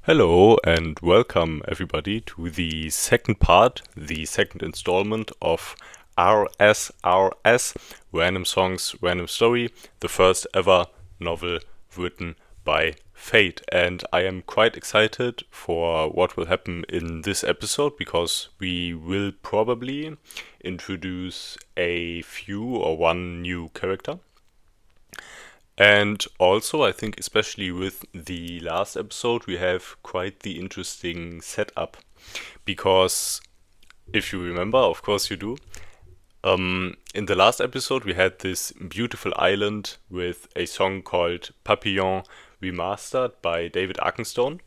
Hello and welcome everybody to the second part, the second installment of RSRS, Random Songs, Random Story, the first ever novel written by Fate. And I am quite excited for what will happen in this episode because we will probably introduce a few or one new character. And also, I think, especially with the last episode, we have quite the interesting setup. Because if you remember, of course you do, in the last episode, we had this beautiful island with a song called Papillon Remastered by David Arkenstone.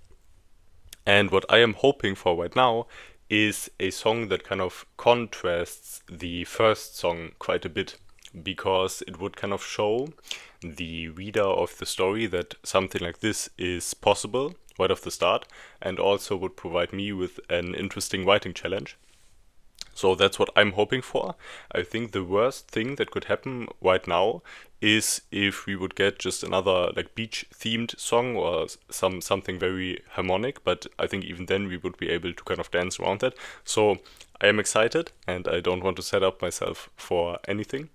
And what I am hoping for right now is a song that kind of contrasts the first song quite a bit, because it would kind of show the reader of the story that something like this is possible right off the start, and also would provide me with an interesting writing challenge. So that's what I'm hoping for. I think the worst thing that could happen right now is if we would get just another like beach themed song or something very harmonic, but I think even then we would be able to kind of dance around that. So I am excited and I don't want to set up myself for anything.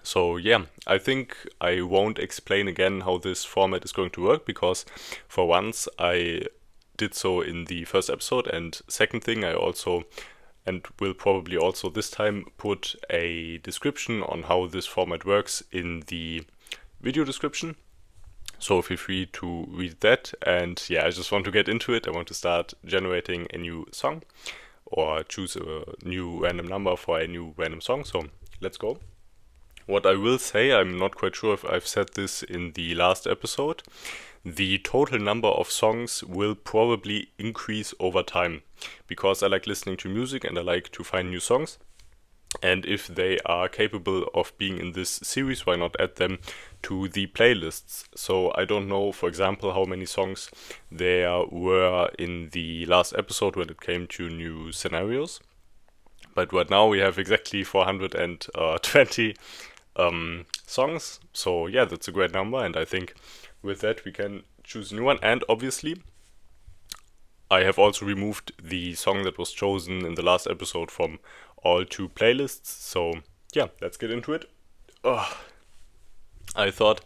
So yeah, I think I won't explain again how this format is going to work because for once I did so in the first episode, and second thing, I also and will probably also this time put a description on how this format works in the video description. So feel free to read that. And yeah, I just want to get into it. I want to start generating a new song or choose a new random number for a new random song. So let's go. What I will say, I'm not quite sure if I've said this in the last episode, the total number of songs will probably increase over time because I like listening to music and I like to find new songs. And if they are capable of being in this series, why not add them to the playlists? So I don't know, for example, how many songs there were in the last episode when it came to new scenarios. But right now we have exactly 420 songs. So yeah, that's a great number, and I think with that we can choose a new one. And obviously, I have also removed the song that was chosen in the last episode from all two playlists. So yeah, let's get into it. Ugh. I thought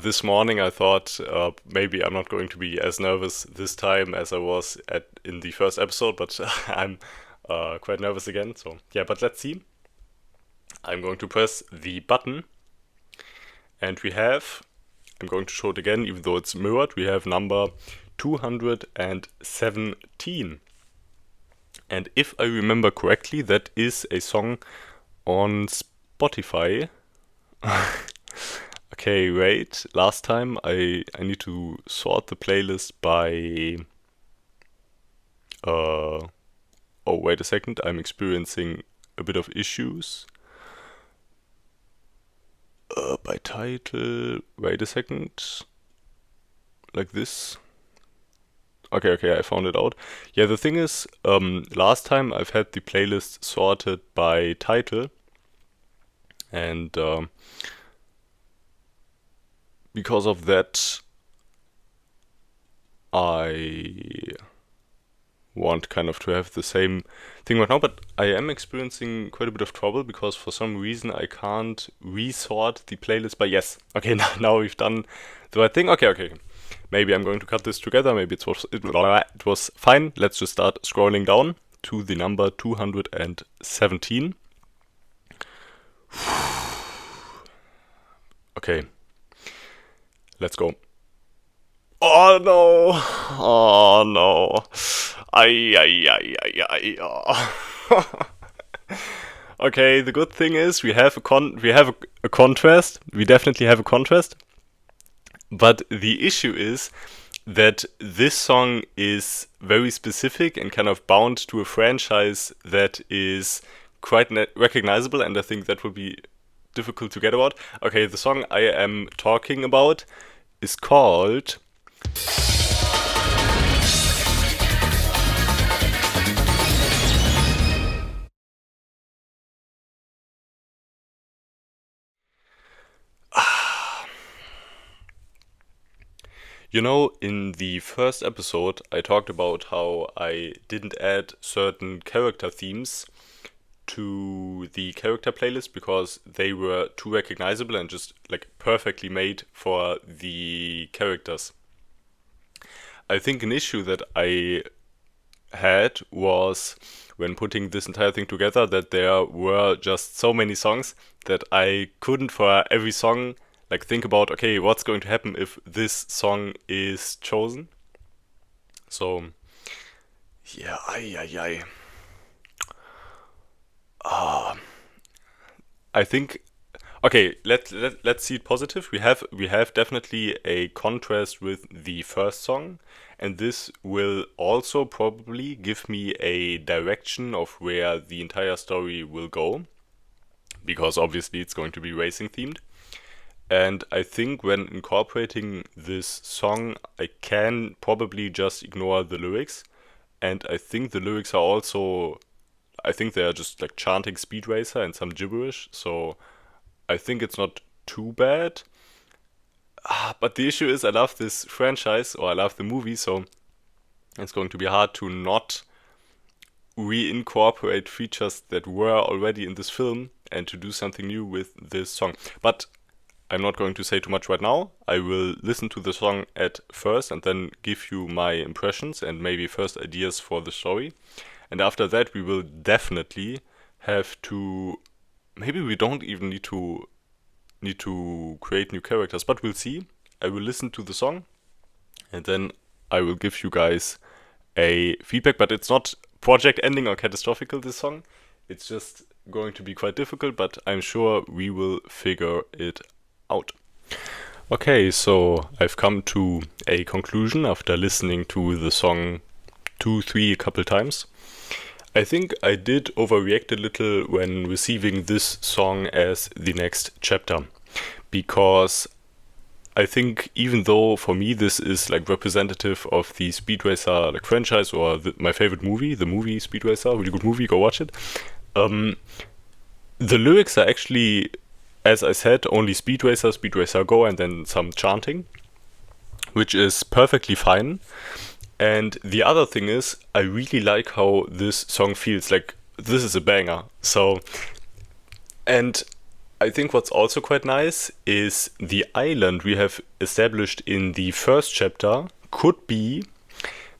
this morning I thought maybe I'm not going to be as nervous this time as I was in the first episode, but I'm quite nervous again. So yeah, but let's see. I'm going to press the button and I'm going to show it again, even though it's mirrored, we have number 217. And if I remember correctly, that is a song on Spotify. Okay, wait, last time I need to sort the playlist by... oh, wait a second, I'm experiencing a bit of issues. By title, wait a second, like this. Okay, I found it out. Yeah, the thing is, last time I've had the playlist sorted by title, and because of that, I want kind of to have the same thing right now, but I am experiencing quite a bit of trouble because for some reason I can't resort the playlist by yes. Okay, now we've done the right thing. Okay. Maybe I'm going to cut this together. Maybe it was fine. Let's just start scrolling down to the number 217. Okay, let's go. Oh no! Oh no! Ay. Oh. Okay, the good thing is we have a contrast. We definitely have a contrast. But the issue is that this song is very specific and kind of bound to a franchise that is quite recognizable, and I think that would be difficult to get about. Okay, the song I am talking about is called You know, in the first episode, I talked about how I didn't add certain character themes to the character playlist because they were too recognizable and just like perfectly made for the characters. I think an issue that I had was when putting this entire thing together that there were just so many songs that I couldn't for every song like think about, okay, what's going to happen if this song is chosen. So yeah, I I think okay, let's see it positive. We have definitely a contrast with the first song, and this will also probably give me a direction of where the entire story will go, because obviously it's going to be racing themed. And I think when incorporating this song, I can probably just ignore the lyrics. And I think the lyrics are also, I think they are just like chanting Speed Racer and some gibberish. So I think it's not too bad. But the issue is, I love this franchise or I love the movie, so it's going to be hard to not reincorporate features that were already in this film and to do something new with this song. But I'm not going to say too much right now. I will listen to the song at first and then give you my impressions and maybe first ideas for the story. And after that, we will definitely have to. Maybe we don't even need to create new characters, but we'll see. I will listen to the song and then I will give you guys a feedback. But it's not project ending or catastrophical. This song, it's just going to be quite difficult, but I'm sure we will figure it out. Okay, so I've come to a conclusion after listening to the song two, three, a couple times. I think I did overreact a little when receiving this song as the next chapter, because I think even though for me this is like representative of the Speed Racer like franchise or my favorite movie, the movie Speed Racer, really good movie, go watch it. Um, the lyrics are actually, as I said, only Speed Racer Go, and then some chanting, which is perfectly fine. And the other thing is, I really like how this song feels. Like, this is a banger. So, and I think what's also quite nice is the island we have established in the first chapter could be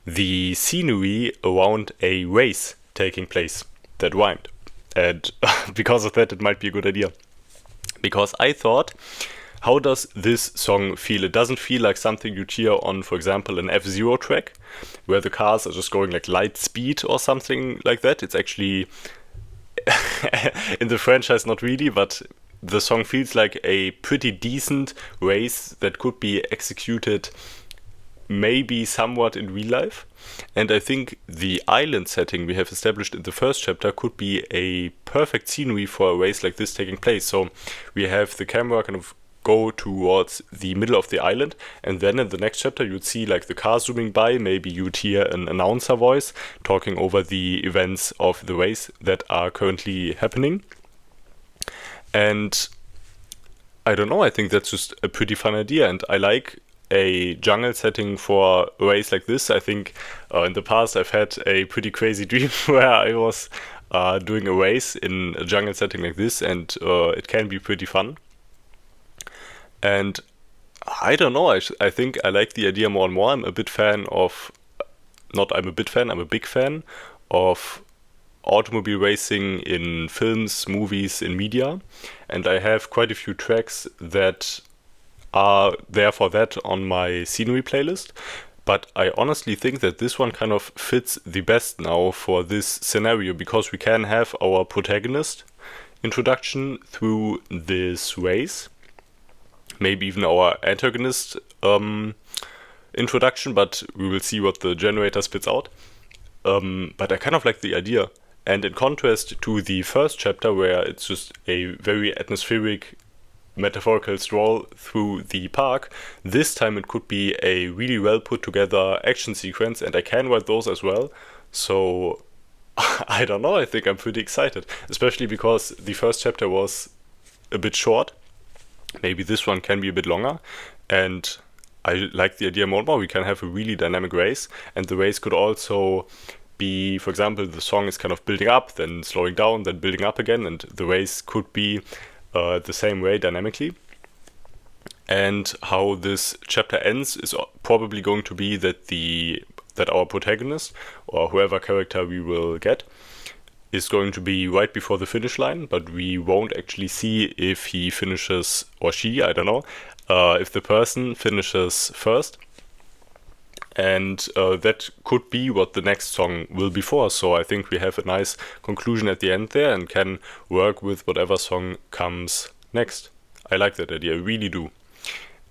the scenery around a race taking place that rhymed. And because of that, it might be a good idea. Because I thought, how does this song feel? It doesn't feel like something you cheer on, for example, an F-Zero track, where the cars are just going like light speed or something like that. It's actually, in the franchise, not really, but the song feels like a pretty decent race that could be executed maybe somewhat in real life. And I think the island setting we have established in the first chapter could be a perfect scenery for a race like this taking place. So we have the camera kind of go towards the middle of the island, and then in the next chapter you'd see like the car zooming by. Maybe you'd hear an announcer voice talking over the events of the race that are currently happening. And I don't know, I think that's just a pretty fun idea, and I like a jungle setting for a race like this. I think in the past I've had a pretty crazy dream where I was doing a race in a jungle setting like this, and it can be pretty fun. And I don't know, I think I like the idea more and more. I'm a big fan of, not I'm a big fan, I'm a big fan of automobile racing in films, movies, in media. And I have quite a few tracks that are there for that on my scenery playlist. But I honestly think that this one kind of fits the best now for this scenario, because we can have our protagonist introduction through this race. Maybe even our antagonist introduction, but we will see what the generator spits out. But I kind of like the idea. And in contrast to the first chapter, where it's just a very atmospheric, metaphorical stroll through the park, this time it could be a really well put together action sequence, and I can write those as well. So I don't know, I think I'm pretty excited, especially because the first chapter was a bit short. Maybe this one can be a bit longer, and I like the idea more and more. We can have a really dynamic race, and the race could also be, for example, the song is kind of building up, then slowing down, then building up again, and the race could be the same way dynamically. And how this chapter ends is probably going to be that our protagonist, or whoever character we will get, is going to be right before the finish line, but we won't actually see if he finishes, or she, I don't know, if the person finishes first. And that could be what the next song will be for. So I think we have a nice conclusion at the end there and can work with whatever song comes next. I like that idea, I really do.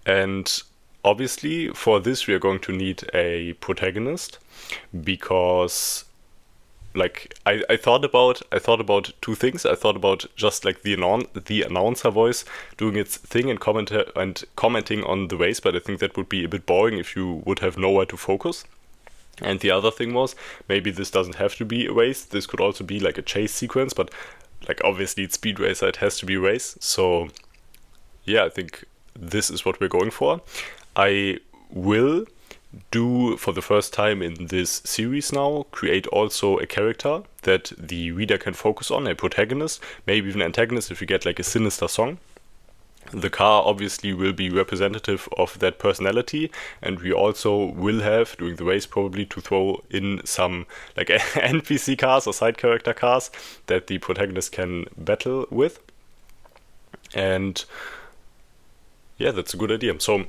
And obviously for this we are going to need a protagonist, because like I thought about two things. I thought about just like the announcer voice doing its thing and commenting on the race, but I think that would be a bit boring if you would have nowhere to focus. And the other thing was, maybe this doesn't have to be a race. This could also be like a chase sequence, but like obviously it's Speed Racer, it has to be a race. So yeah, I think this is what we're going for. I will do, for the first time in this series now, create also a character that the reader can focus on, a protagonist, maybe even antagonist if you get like a sinister song. The car obviously will be representative of that personality, and we also will have, during the race probably, to throw in some like NPC cars or side character cars that the protagonist can battle with. And yeah, that's a good idea. So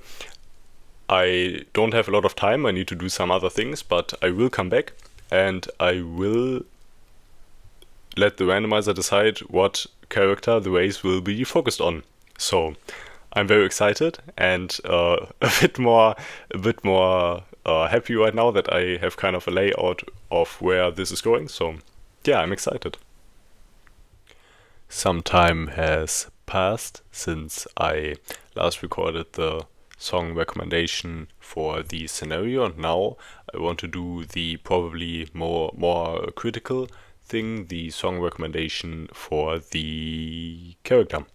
I don't have a lot of time, I need to do some other things, but I will come back and I will let the randomizer decide what character the race will be focused on. So I'm very excited and a bit more happy right now that I have kind of a layout of where this is going. So yeah, I'm excited. Some time has passed since I last recorded the song recommendation for the scenario, and now I want to do the probably more critical thing, the song recommendation for the character.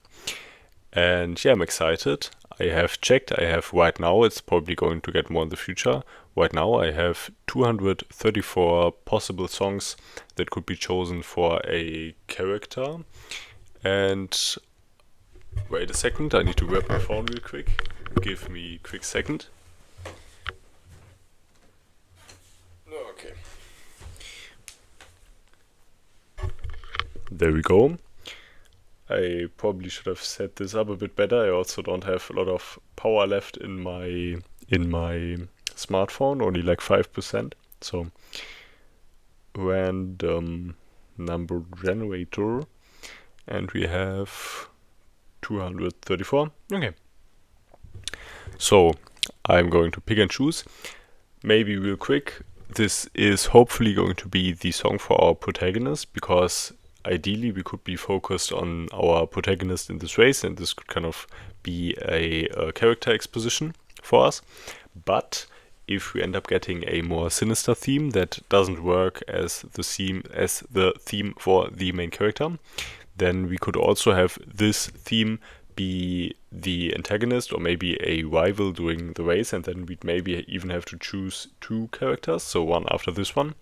And yeah, I'm excited. I have checked, I have right now, it's probably going to get more in the future. Right now I have 234 possible songs that could be chosen for a character. And wait a second, I need to grab my phone real quick. Give me a quick second. Okay. There we go. I probably should have set this up a bit better. I also don't have a lot of power left in my smartphone, only like 5%. So random number generator, and we have 234. Okay. So I'm going to pick and choose. Maybe real quick, this is hopefully going to be the song for our protagonist, because ideally we could be focused on our protagonist in this race, and this could kind of be a character exposition for us. But if we end up getting a more sinister theme that doesn't work as the theme for the main character, then we could also have this theme be the antagonist or maybe a rival during the race, and then we'd maybe even have to choose two characters, so one after this one.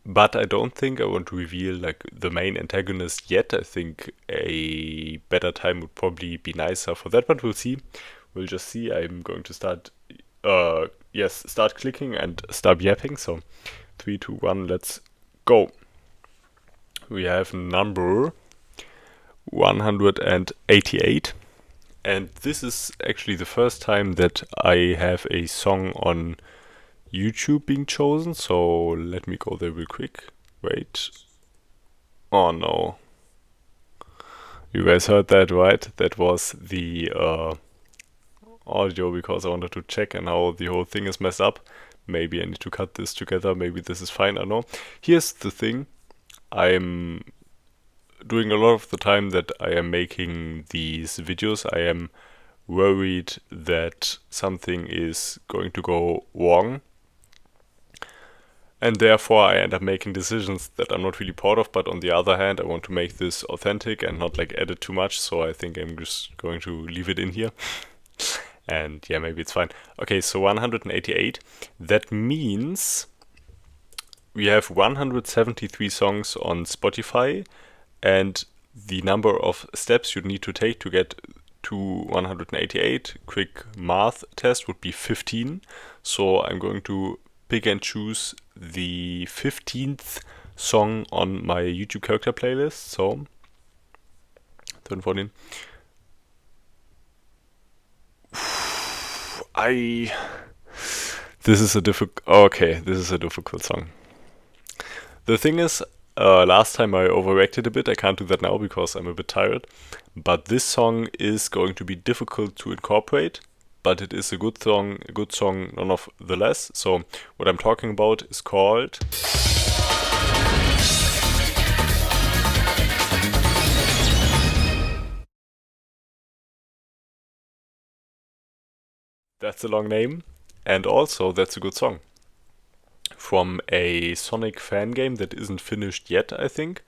But I don't think I want to reveal like the main antagonist yet. I think a better time would probably be nicer for that, but we'll see. We'll just see. I'm going to start clicking and start yapping. So 3, 2, 1, let's go. We have number 188, and this is actually the first time that I have a song on YouTube being chosen, so let me go there real quick. Wait. Oh no. You guys heard that, right? That was the audio, because I wanted to check, and now the whole thing is messed up. Maybe I need to cut this together, maybe this is fine, I don't know. Here's the thing. I'm doing a lot of the time that I am making these videos, I am worried that something is going to go wrong. And therefore I end up making decisions that I'm not really proud of, but on the other hand I want to make this authentic and not like edit too much, so I think I'm just going to leave it in here. and yeah, maybe it's fine. Okay, so 188. That means we have 173 songs on Spotify, and the number of steps you'd need to take to get to 188, quick math test, would be 15. So I'm going to pick and choose the 15th song on my YouTube character playlist. So 14. This is a difficult song. The thing is, last time I overreacted a bit. I can't do that now because I'm a bit tired. But this song is going to be difficult to incorporate, but it is a good song nonetheless. So what I'm talking about is called That's a long name, and also that's a good song. From a Sonic fan game that isn't finished yet, I think.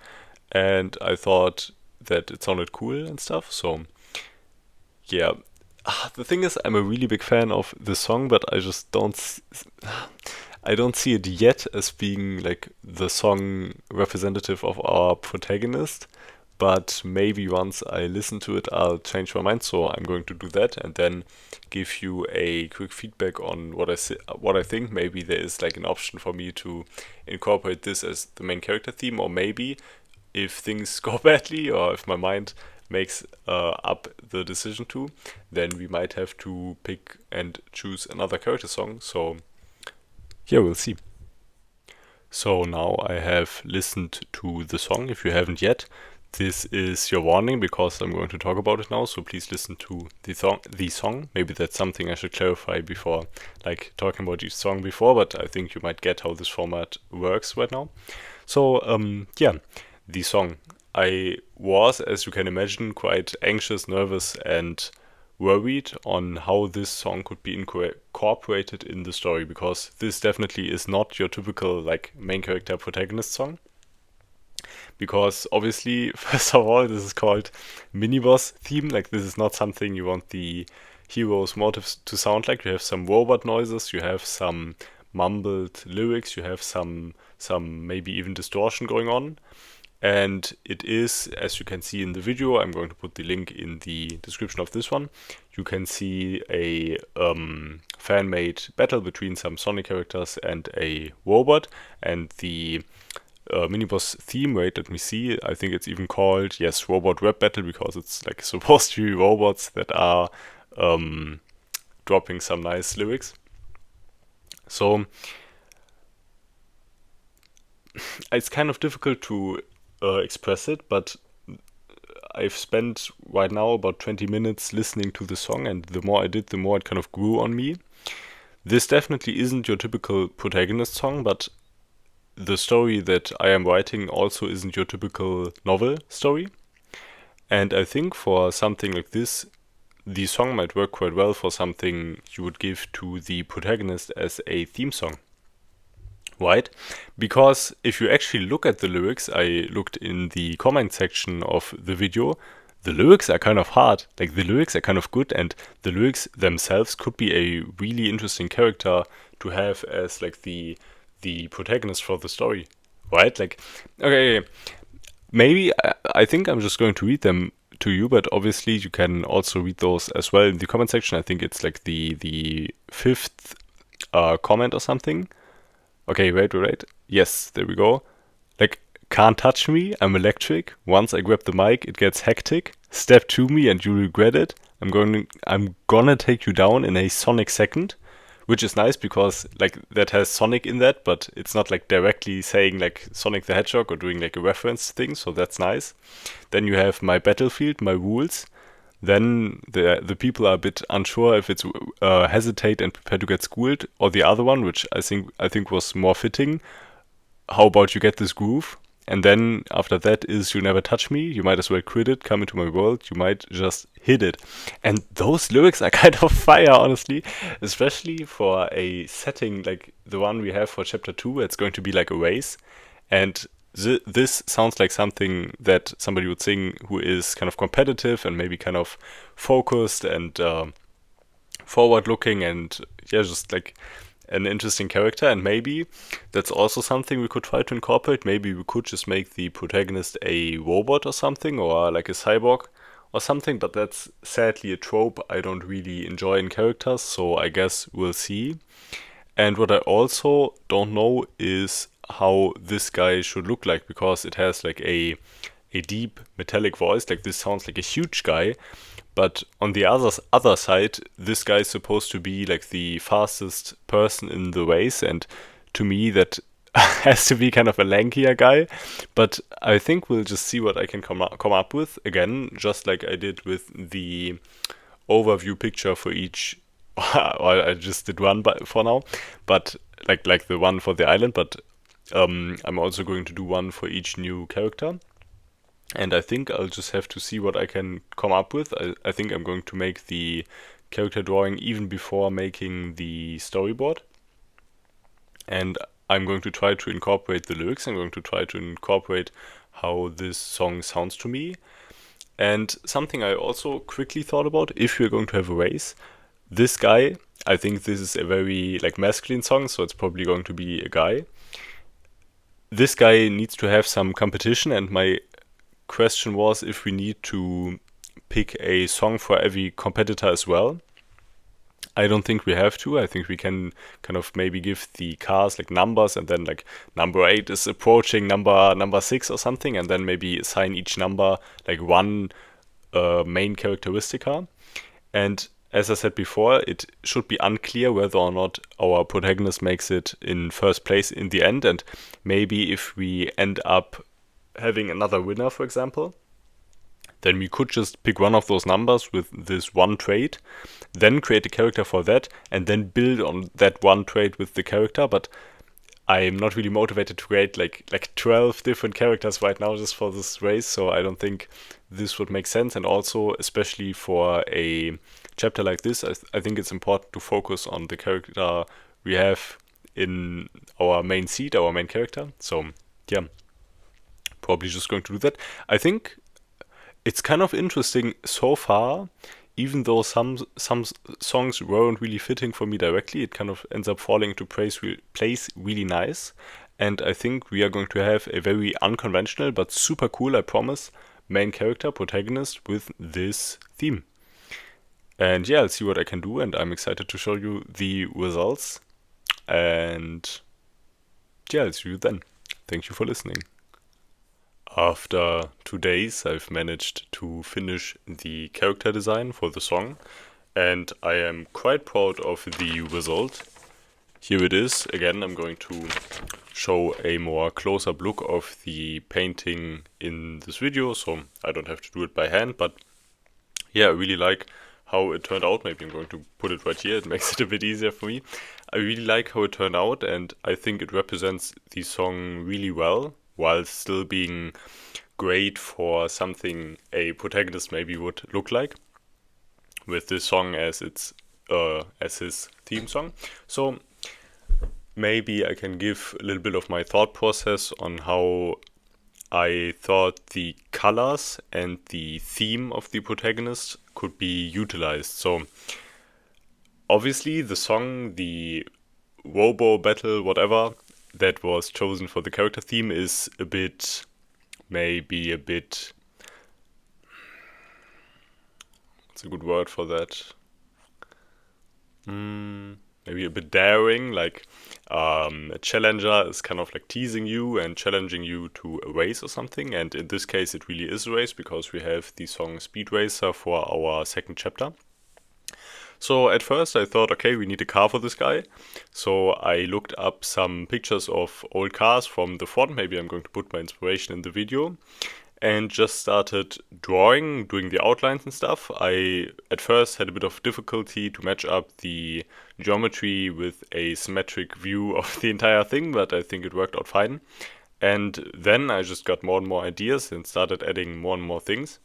And I thought that it sounded cool and stuff, so yeah. The thing is, I'm a really big fan of this song, but I just I don't see it yet as being like the song representative of our protagonist. But maybe once I listen to it, I'll change my mind. So I'm going to do that and then give you a quick feedback on what I think. Maybe there is like an option for me to incorporate this as the main character theme, or maybe if things go badly or if my mind makes up the decision to, then we might have to pick and choose another character song. So yeah, we'll see. So now I have listened to the song. If you haven't yet, this is your warning because I'm going to talk about it now. So please listen to the song. Maybe that's something I should clarify before, like talking about each song before. But I think you might get how this format works right now. So yeah, the song. I was, as you can imagine, quite anxious, nervous, and worried on how this song could be incorporated in the story, because this definitely is not your typical like main character protagonist song. Because obviously, first of all, this is called mini boss theme. Like, this is not something you want the hero's motives to sound like. You have some robot noises, you have some mumbled lyrics, you have some maybe even distortion going on. And it is, as you can see in the video, I'm going to put the link in the description of this one. You can see a fan-made battle between some Sonic characters and a robot. And the mini-boss theme, wait, let me see. I think it's even called, yes, Robot Rap Battle, because it's like supposed to be robots that are dropping some nice lyrics. So it's kind of difficult to express it, but I've spent right now about 20 minutes listening to the song, and the more I did, the more it kind of grew on me. This definitely isn't your typical protagonist song, but the story that I am writing also isn't your typical novel story. And I think for something like this, the song might work quite well for something you would give to the protagonist as a theme song. Right? Because if you actually look at the lyrics, I looked in the comment section of the video, the lyrics are kind of hard. Like, the lyrics are kind of good, and the lyrics themselves could be a really interesting character to have as like the protagonist for the story. Right? Like, okay, maybe I think I'm just going to read them to you, but obviously you can also read those as well in the comment section. I think it's like the fifth comment or something. Okay, wait. Yes, there we go. Like, can't touch me, I'm electric. Once I grab the mic, it gets hectic. Step to me and you regret it. I'm gonna take you down in a Sonic second. Which is nice because like that has Sonic in that, but it's not like directly saying like Sonic the Hedgehog or doing like a reference thing, so that's nice. Then you have my battlefield, my rules. Then the people are a bit unsure if it's hesitate and prepare to get schooled, or the other one, which I think was more fitting. How about you get this groove? And then after that is you never touch me. You might as well quit it. Come into my world. You might just hit it. And those lyrics are kind of fire, honestly, especially for a setting like the one we have for chapter 2. It's going to be like a race, and this sounds like something that somebody would sing who is kind of competitive and maybe kind of focused and forward looking, and yeah, just like an interesting character. And maybe that's also something we could try to incorporate. Maybe we could just make the protagonist a robot or something, or like a cyborg or something, but that's sadly a trope I don't really enjoy in characters, so I guess we'll see. And what I also don't know is how this guy should look like, because it has like a deep metallic voice. Like, this sounds like a huge guy, but on the other side, this guy is supposed to be like the fastest person in the race, and to me that has to be kind of a lankier guy. But I think we'll just see what I can come up with, again, just like I did with the overview picture for each. Well, I just did one for now, but like the one for the island. But I'm also going to do one for each new character. And I think I'll just have to see what I can come up with. I think I'm going to make the character drawing even before making the storyboard. And I'm going to try to incorporate the lyrics. I'm going to try to incorporate how this song sounds to me. And something I also quickly thought about, if we're going to have a race, this guy, I think this is a very like masculine song, so it's probably going to be a guy. This guy needs to have some competition, and my question was if we need to pick a song for every competitor as well. I don't think we have to. I think we can kind of maybe give the cars like numbers, and then like number 8 is approaching number 6 or something, and then maybe assign each number like one main characteristic car. And as I said before, it should be unclear whether or not our protagonist makes it in first place in the end. And maybe if we end up having another winner, for example, then we could just pick one of those numbers with this one trait, then create a character for that, and then build on that one trait with the character. But I'm not really motivated to create like 12 different characters right now just for this race, so I don't think this would make sense. And also, especially for a chapter like this, I think it's important to focus on the character we have in our main seed, our main character. So yeah, probably just going to do that. I think it's kind of interesting so far. Even though some songs weren't really fitting for me directly, it kind of ends up falling into place really nice. And I think we are going to have a very unconventional but super cool, I promise, main character, protagonist with this theme. And yeah, I'll see what I can do, and I'm excited to show you the results. And yeah, I'll see you then. Thank you for listening. After 2 days, I've managed to finish the character design for the song, and I am quite proud of the result. Here it is. Again, I'm going to show a more close-up look of the painting in this video, so I don't have to do it by hand. But yeah, I really like how it turned out. Maybe I'm going to put it right here. It makes it a bit easier for me. I really like how it turned out, and I think it represents the song really well, while still being great for something a protagonist maybe would look like, with this song as his theme song. So maybe I can give a little bit of my thought process on how I thought the colors and the theme of the protagonist could be utilized. So obviously the song, the robo battle, whatever, that was chosen for the character theme is maybe a bit, what's a good word for that? Maybe a bit daring, like a challenger is kind of like teasing you and challenging you to a race or something. And in this case, it really is a race, because we have the song Speed Racer for our second chapter. So at first I thought, okay, we need a car for this guy. So I looked up some pictures of old cars from the front. Maybe I'm going to put my inspiration in the video. And just started doing the outlines and stuff. I at first had a bit of difficulty to match up the geometry with a symmetric view of the entire thing, but I think it worked out fine. And then I just got more and more ideas and started adding more and more things.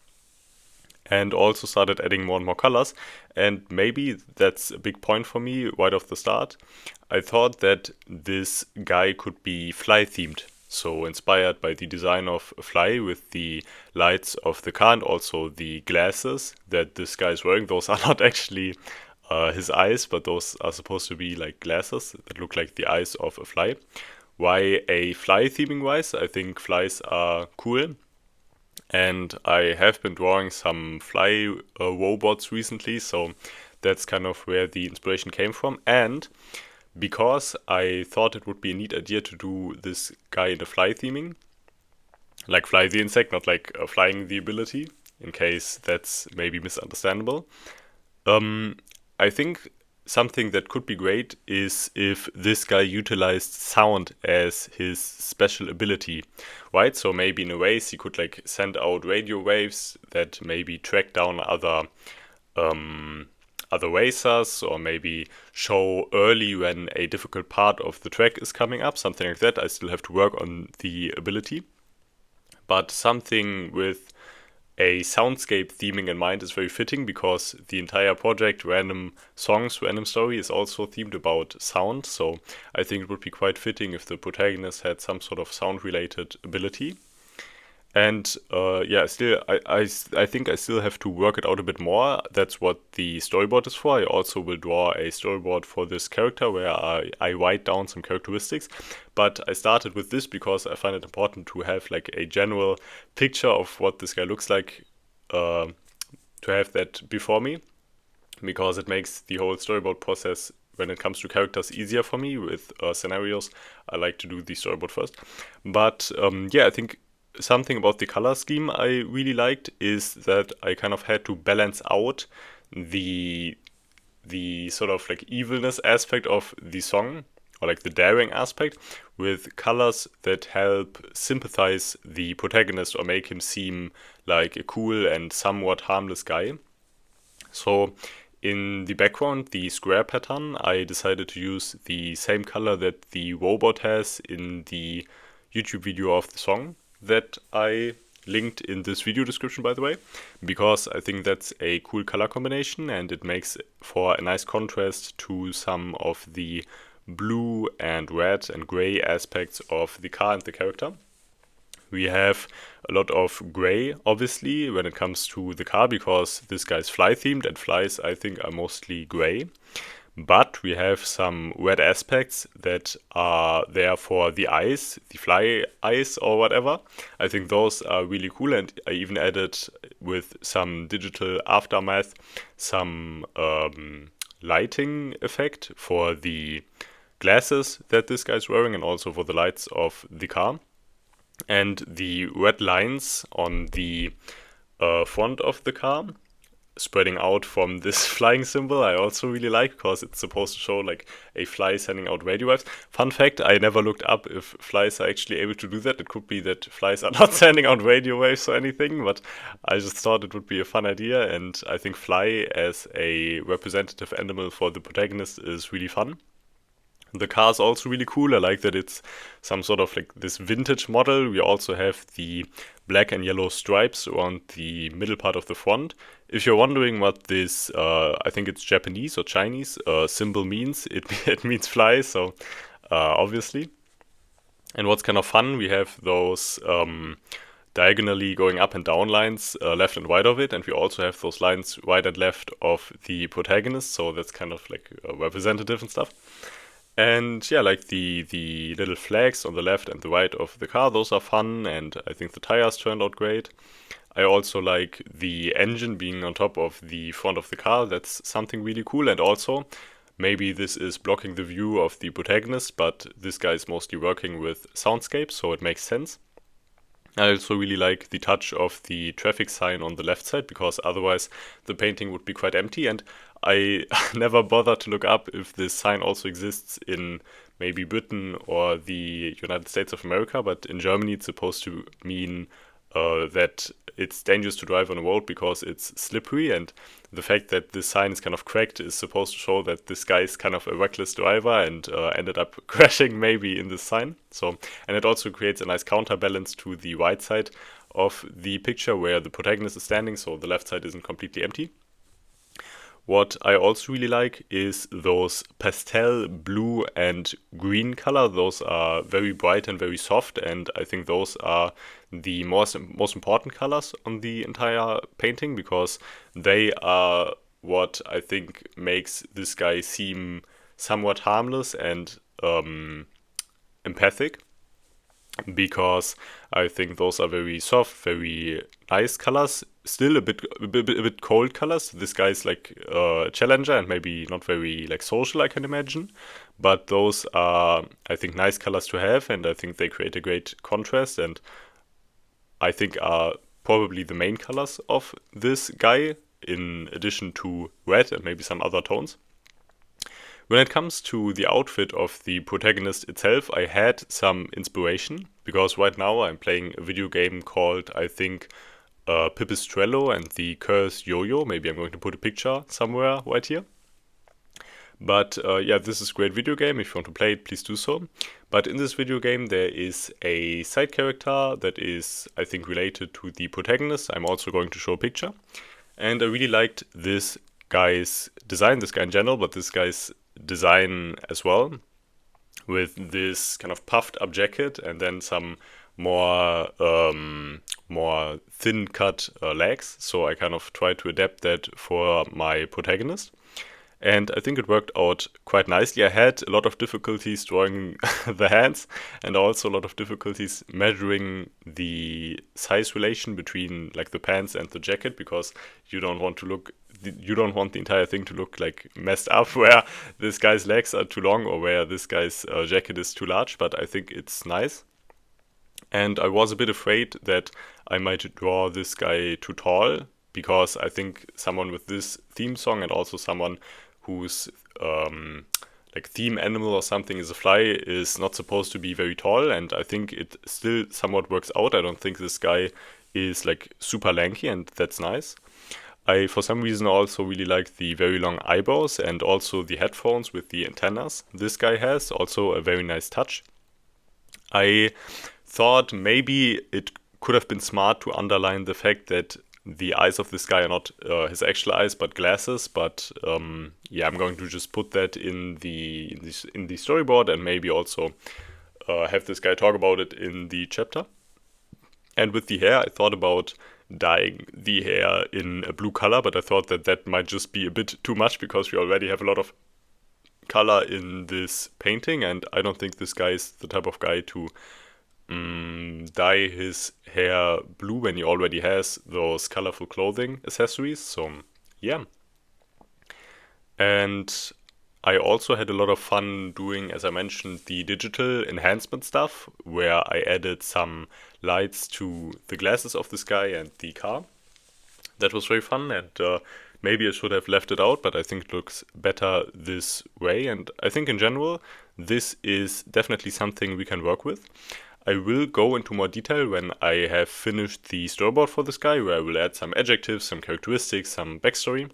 And also started adding more and more colors. And maybe that's a big point for me right off the start. I thought that this guy could be fly themed. So inspired by the design of a fly with the lights of the car, and also the glasses that this guy is wearing. Those are not actually his eyes, but those are supposed to be like glasses that look like the eyes of a fly. Why a fly theming wise? I think flies are cool, and I have been drawing some fly robots recently, so that's kind of where the inspiration came from. And because I thought it would be a neat idea to do this guy in the fly theming, like fly the insect, not like flying the ability, in case that's maybe misunderstandable. Um, I think something that could be great is if this guy utilized sound as his special ability, right? So maybe in a ways he could like send out radio waves that maybe track down other racers, or maybe show early when a difficult part of the track is coming up, something like that. I still have to work on the ability, but something with a soundscape theming in mind is very fitting, because the entire project, Random Songs, Random Story, is also themed about sound. So I think it would be quite fitting if the protagonist had some sort of sound related ability. And yeah, still, I think I still have to work it out a bit more. That's what the storyboard is for. I also will draw a storyboard for this character where I write down some characteristics. But I started with this because I find it important to have like a general picture of what this guy looks like, to have that before me, because it makes the whole storyboard process when it comes to characters easier for me. With scenarios, I like to do the storyboard first. But yeah, I think something about the color scheme I really liked is that I kind of had to balance out the sort of like evilness aspect of the song, or like the daring aspect, with colors that help sympathize the protagonist or make him seem like a cool and somewhat harmless guy. So in the background, the square pattern, I decided to use the same color that the robot has in the YouTube video of the song that I linked in this video description, by the way, because I think that's a cool color combination and it makes for a nice contrast to some of the blue and red and gray aspects of the car and the character. We have a lot of gray, obviously, when it comes to the car, because this guy is fly themed and flies, I think, are mostly gray. But we have some red aspects that are there for the eyes, the fly eyes or whatever. I think those are really cool, and I even added, with some digital aftermath, some lighting effect for the glasses that this guy's wearing and also for the lights of the car. And the red lines on the front of the car spreading out from this flying symbol I also really like, because it's supposed to show like a fly sending out radio waves. Fun fact, I never looked up if flies are actually able to do that. It could be that flies are not sending out radio waves or anything, but I just thought it would be a fun idea, and I think fly as a representative animal for the protagonist is really fun. The car is also really cool. I like that it's some sort of like this vintage model. We also have the black and yellow stripes around the middle part of the front. If you're wondering what this, I think it's Japanese or Chinese symbol means, it means fly, so obviously. And what's kind of fun, we have those diagonally going up and down lines left and right of it, and we also have those lines right and left of the protagonist, so that's kind of like representative and stuff. And yeah, like the little flags on the left and the right of the car, those are fun, and I think the tires turned out great. I also like the engine being on top of the front of the car. That's something really cool. And also, maybe this is blocking the view of the protagonist, but this guy is mostly working with soundscapes, so it makes sense. I also really like the touch of the traffic sign on the left side, because otherwise the painting would be quite empty, and I never bothered to look up if this sign also exists in maybe Britain or the United States of America, but in Germany it's supposed to mean that it's dangerous to drive on a road because it's slippery, and the fact that this sign is kind of cracked is supposed to show that this guy is kind of a reckless driver and ended up crashing maybe in this sign. So, and it also creates a nice counterbalance to the right side of the picture where the protagonist is standing, so the left side isn't completely empty. What I also really like is those pastel blue and green color. Those are very bright and very soft, and I think those are the most important colors on the entire painting, because they are what I think makes this guy seem somewhat harmless and empathic, because I think those are very soft, very nice colors. Still a bit cold colors. This guy's like a challenger and maybe not very like social, I can imagine. But those are, I think, nice colors to have, and I think they create a great contrast, and I think are probably the main colors of this guy, in addition to red and maybe some other tones. When it comes to the outfit of the protagonist itself, I had some inspiration, because right now I'm playing a video game called, I think, Pipistrello and the Cursed Yo-Yo. Maybe I'm going to put a picture somewhere right here. But yeah, this is a great video game. If you want to play it, please do so. But in this video game there is a side character that is, I think, related to the protagonist. I'm also going to show a picture. And I really liked this guy's design, this guy in general, but this guy's design as well, with this kind of puffed up jacket and then some more thin cut legs. So I kind of tried to adapt that for my protagonist, and I think it worked out quite nicely. I had a lot of difficulties drawing the hands, and also a lot of difficulties measuring the size relation between like the pants and the jacket, because you don't want the entire thing to look like messed up, where this guy's legs are too long or where this guy's jacket is too large. But I think it's nice. And I was a bit afraid that I might draw this guy too tall, because I think someone with this theme song and also someone whose like theme animal or something is a fly is not supposed to be very tall, and I think it still somewhat works out. I don't think this guy is like super lanky, and that's nice. I, for some reason, also really like the very long eyebrows and also the headphones with the antennas this guy has. Also a very nice touch. I thought maybe it could have been smart to underline the fact that the eyes of this guy are not his actual eyes, but glasses. But yeah, I'm going to just put that in the storyboard, and maybe also have this guy talk about it in the chapter. And with the hair, I thought about dyeing the hair in a blue color, but I thought that might just be a bit too much, because we already have a lot of color in this painting, and I don't think this guy is the type of guy to dye his hair blue when he already has those colorful clothing accessories. So yeah. And I also had a lot of fun doing, as I mentioned, the digital enhancement stuff, where I added some lights to the glasses of this guy and the car. That was very fun, and maybe I should have left it out, but I think it looks better this way. And I think in general, this is definitely something we can work with. I will go into more detail when I have finished the storyboard for this guy, where I will add some adjectives, some characteristics, some backstory.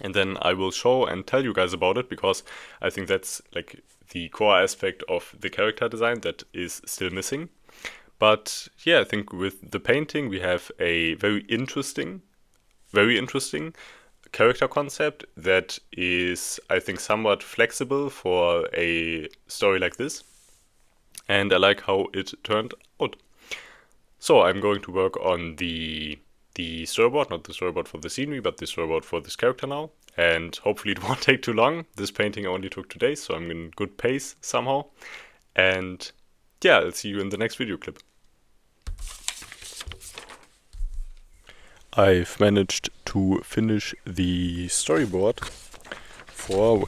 And then I will show and tell you guys about it, because I think that's like the core aspect of the character design that is still missing. But yeah, I think with the painting we have a very interesting character concept that is, I think, somewhat flexible for a story like this. And I like how it turned out. So I'm going to work on the storyboard, not the storyboard for the scenery, but the storyboard for this character now. And hopefully it won't take too long. This painting only took 2 days, so I'm in good pace somehow. And yeah, I'll see you in the next video clip. I've managed to finish the storyboard for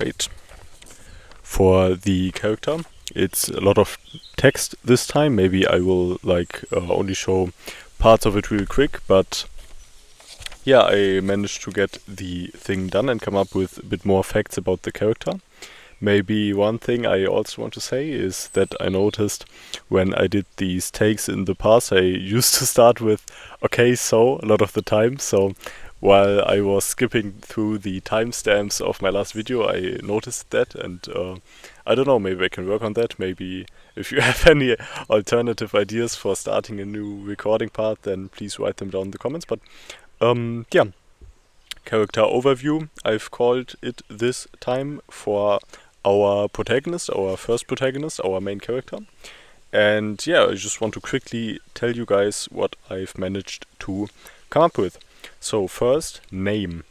the character. It's a lot of text this time. Maybe I will like only show parts of it real quick, but yeah, I managed to get the thing done and come up with a bit more facts about the character. Maybe one thing I also want to say is that I noticed when I did these takes in the past, I used to start with "okay, so" a lot of the time. So while I was skipping through the timestamps of my last video, I noticed that, and I don't know, maybe I can work on that. Maybe if you have any alternative ideas for starting a new recording part, then please write them down in the comments. But yeah, character overview, I've called it this time for our protagonist, our first protagonist, our main character. And yeah, I just want to quickly tell you guys what I've managed to come up with. So first, name.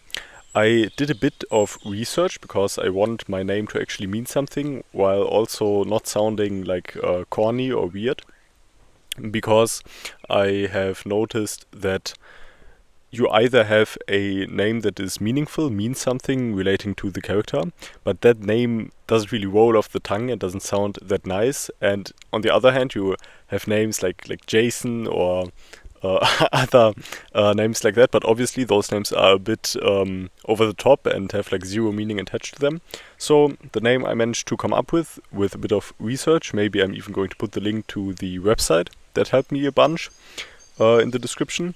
I did a bit of research because I want my name to actually mean something while also not sounding like corny or weird. Because I have noticed that you either have a name that is meaningful, means something relating to the character, but that name doesn't really roll off the tongue and doesn't sound that nice. And on the other hand, you have names like Jason or other names like that, but obviously those names are a bit over the top and have like zero meaning attached to them. So the name I managed to come up with a bit of research, maybe I'm even going to put the link to the website that helped me a bunch in the description.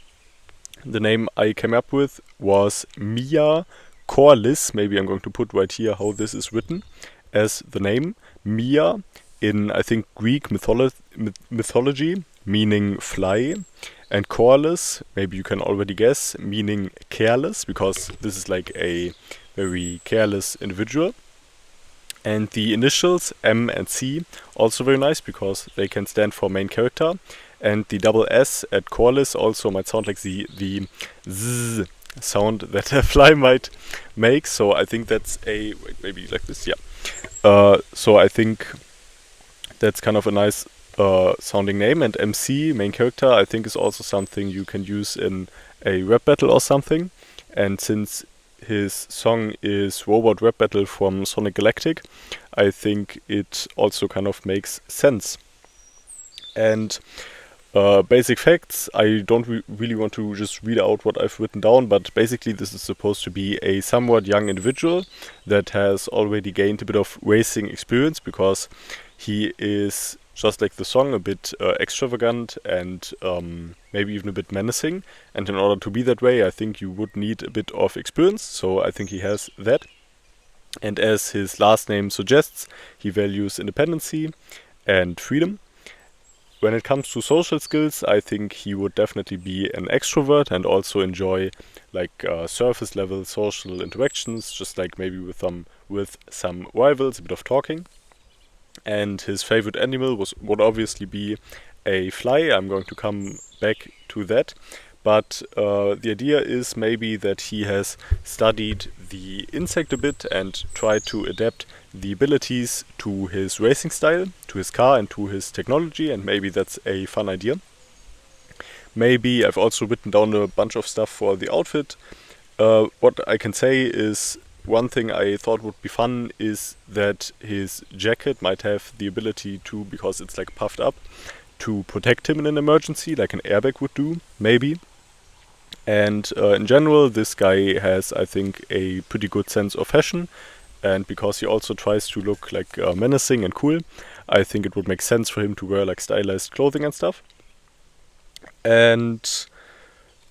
The name I came up with was Mia Corliss. Maybe I'm going to put right here how this is written as the name. Mia in, I think, Greek mythology, meaning fly. And Corliss, maybe you can already guess, meaning careless, because this is like a very careless individual. And the initials M and C, also very nice, because they can stand for main character. And the double S at Corliss also might sound like the Z sound that a fly might make. So I think that's a, wait, maybe like this, yeah. So I think that's kind of a nice sounding name. And MC, main character, I think is also something you can use in a rap battle or something. And since his song is Robot Rap Battle from Sonic Galactic, I think it also kind of makes sense. And basic facts, I don't really want to just read out what I've written down, but basically this is supposed to be a somewhat young individual that has already gained a bit of racing experience, because he is, just like the song, a bit extravagant and maybe even a bit menacing. And in order to be that way, I think you would need a bit of experience, so I think he has that. And as his last name suggests, he values independency and freedom. When it comes to social skills, I think he would definitely be an extrovert and also enjoy like surface level social interactions, just like maybe with some rivals, a bit of talking. And his favorite animal would obviously be a fly. I'm going to come back to that. But the idea is maybe that he has studied the insect a bit and tried to adapt the abilities to his racing style, to his car and to his technology, and maybe that's a fun idea. Maybe I've also written down a bunch of stuff for the outfit. What I can say is, one thing I thought would be fun is that his jacket might have the ability to, because it's like puffed up, to protect him in an emergency, like an airbag would do, maybe. And in general, this guy has, I think, a pretty good sense of fashion. And because he also tries to look like menacing and cool, I think it would make sense for him to wear like stylized clothing and stuff. And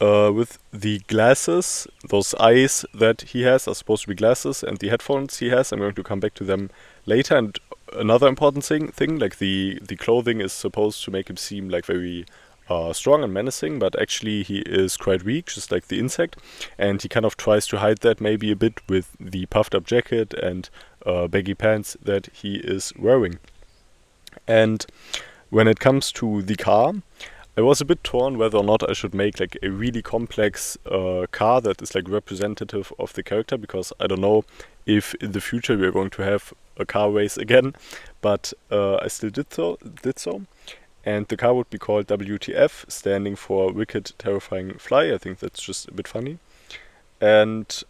with the glasses, those eyes that he has are supposed to be glasses, and the headphones he has, I'm going to come back to them later. And another important thing, like the clothing is supposed to make him seem like very strong and menacing, but actually he is quite weak, just like the insect, and he kind of tries to hide that maybe a bit with the puffed up jacket and baggy pants that he is wearing. And when it comes to the car, I was a bit torn whether or not I should make like a really complex car that is like representative of the character, because I don't know if in the future we are going to have a car race again, but I still did so. And the car would be called WTF, standing for Wicked Terrifying Fly. I think that's just a bit funny. And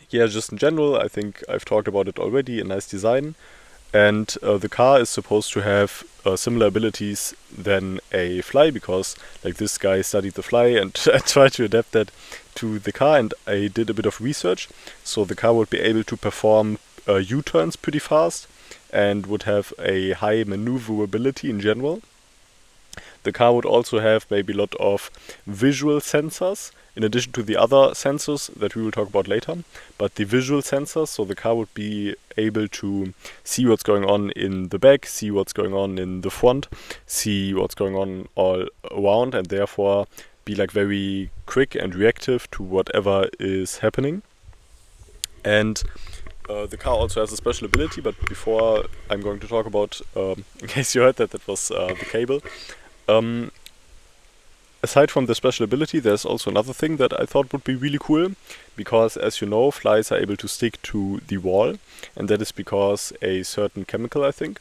yeah, just in general, I think I've talked about it already, a nice design. And the car is supposed to have similar abilities than a fly, because like this guy studied the fly and tried to adapt that to the car, and I did a bit of research. So the car would be able to perform U-turns pretty fast and would have a high maneuverability in general. The car would also have maybe a lot of visual sensors, in addition to the other sensors that we will talk about later. But the visual sensors, so the car would be able to see what's going on in the back, see what's going on in the front, see what's going on all around, and therefore be like very quick and reactive to whatever is happening. And the car also has a special ability, but before I'm going to talk about, in case you heard that was the cable. aside from the special ability, there's also another thing that I thought would be really cool, because as you know, flies are able to stick to the wall, and that is because a certain chemical, I think.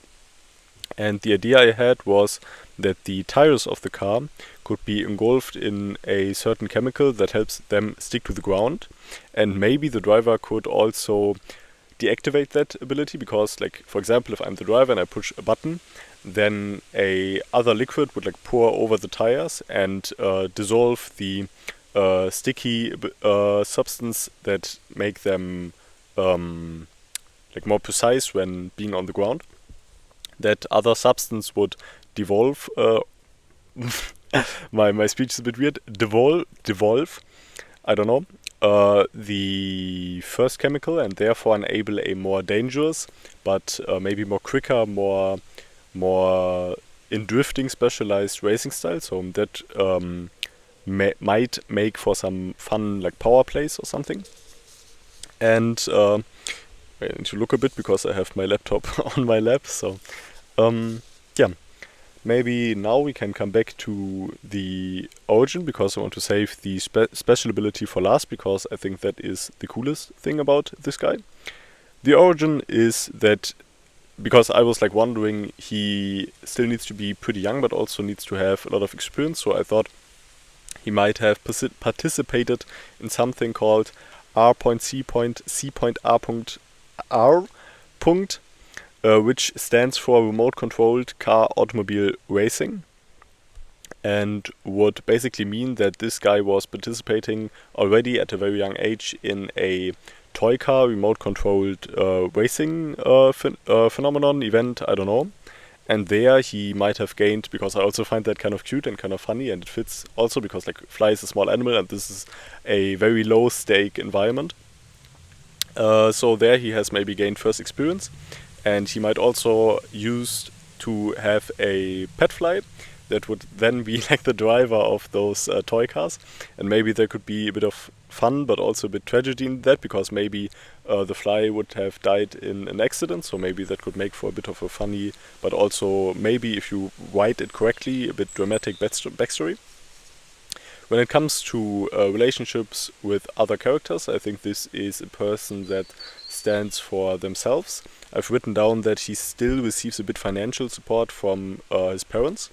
And the idea I had was that the tires of the car could be engulfed in a certain chemical that helps them stick to the ground, and maybe the driver could also deactivate that ability, because, like, for example, if I'm the driver and I push a button, then a other liquid would like pour over the tires and dissolve the sticky substance that make them like more precise when being on the ground. That other substance would devolve. My speech is a bit weird. Devolve. I don't know. The first chemical, and therefore enable a more dangerous, but maybe more quicker, more in drifting specialized racing style. So that might make for some fun like power plays or something. And I need to look a bit because I have my laptop on my lap. So yeah. Maybe now we can come back to the origin, because I want to save the special ability for last, because I think that is the coolest thing about this guy. The origin is that, because I was like wondering, he still needs to be pretty young but also needs to have a lot of experience, so I thought he might have participated in something called R.C.C.R. Which stands for Remote Controlled Car Automobile Racing, and would basically mean that this guy was participating already at a very young age in a toy car remote controlled racing phenomenon, event, I don't know. And there he might have gained, because I also find that kind of cute and kind of funny, and it fits also because like fly is a small animal and this is a very low stake environment. So there he has maybe gained first experience. And he might also use to have a pet fly that would then be like the driver of those toy cars. And maybe there could be a bit of fun, but also a bit tragedy in that, because maybe the fly would have died in an accident. So maybe that could make for a bit of a funny, but also maybe, if you write it correctly, a bit dramatic backstory. When it comes to relationships with other characters, I think this is a person that stands for themselves. I've written down that he still receives a bit financial support from his parents,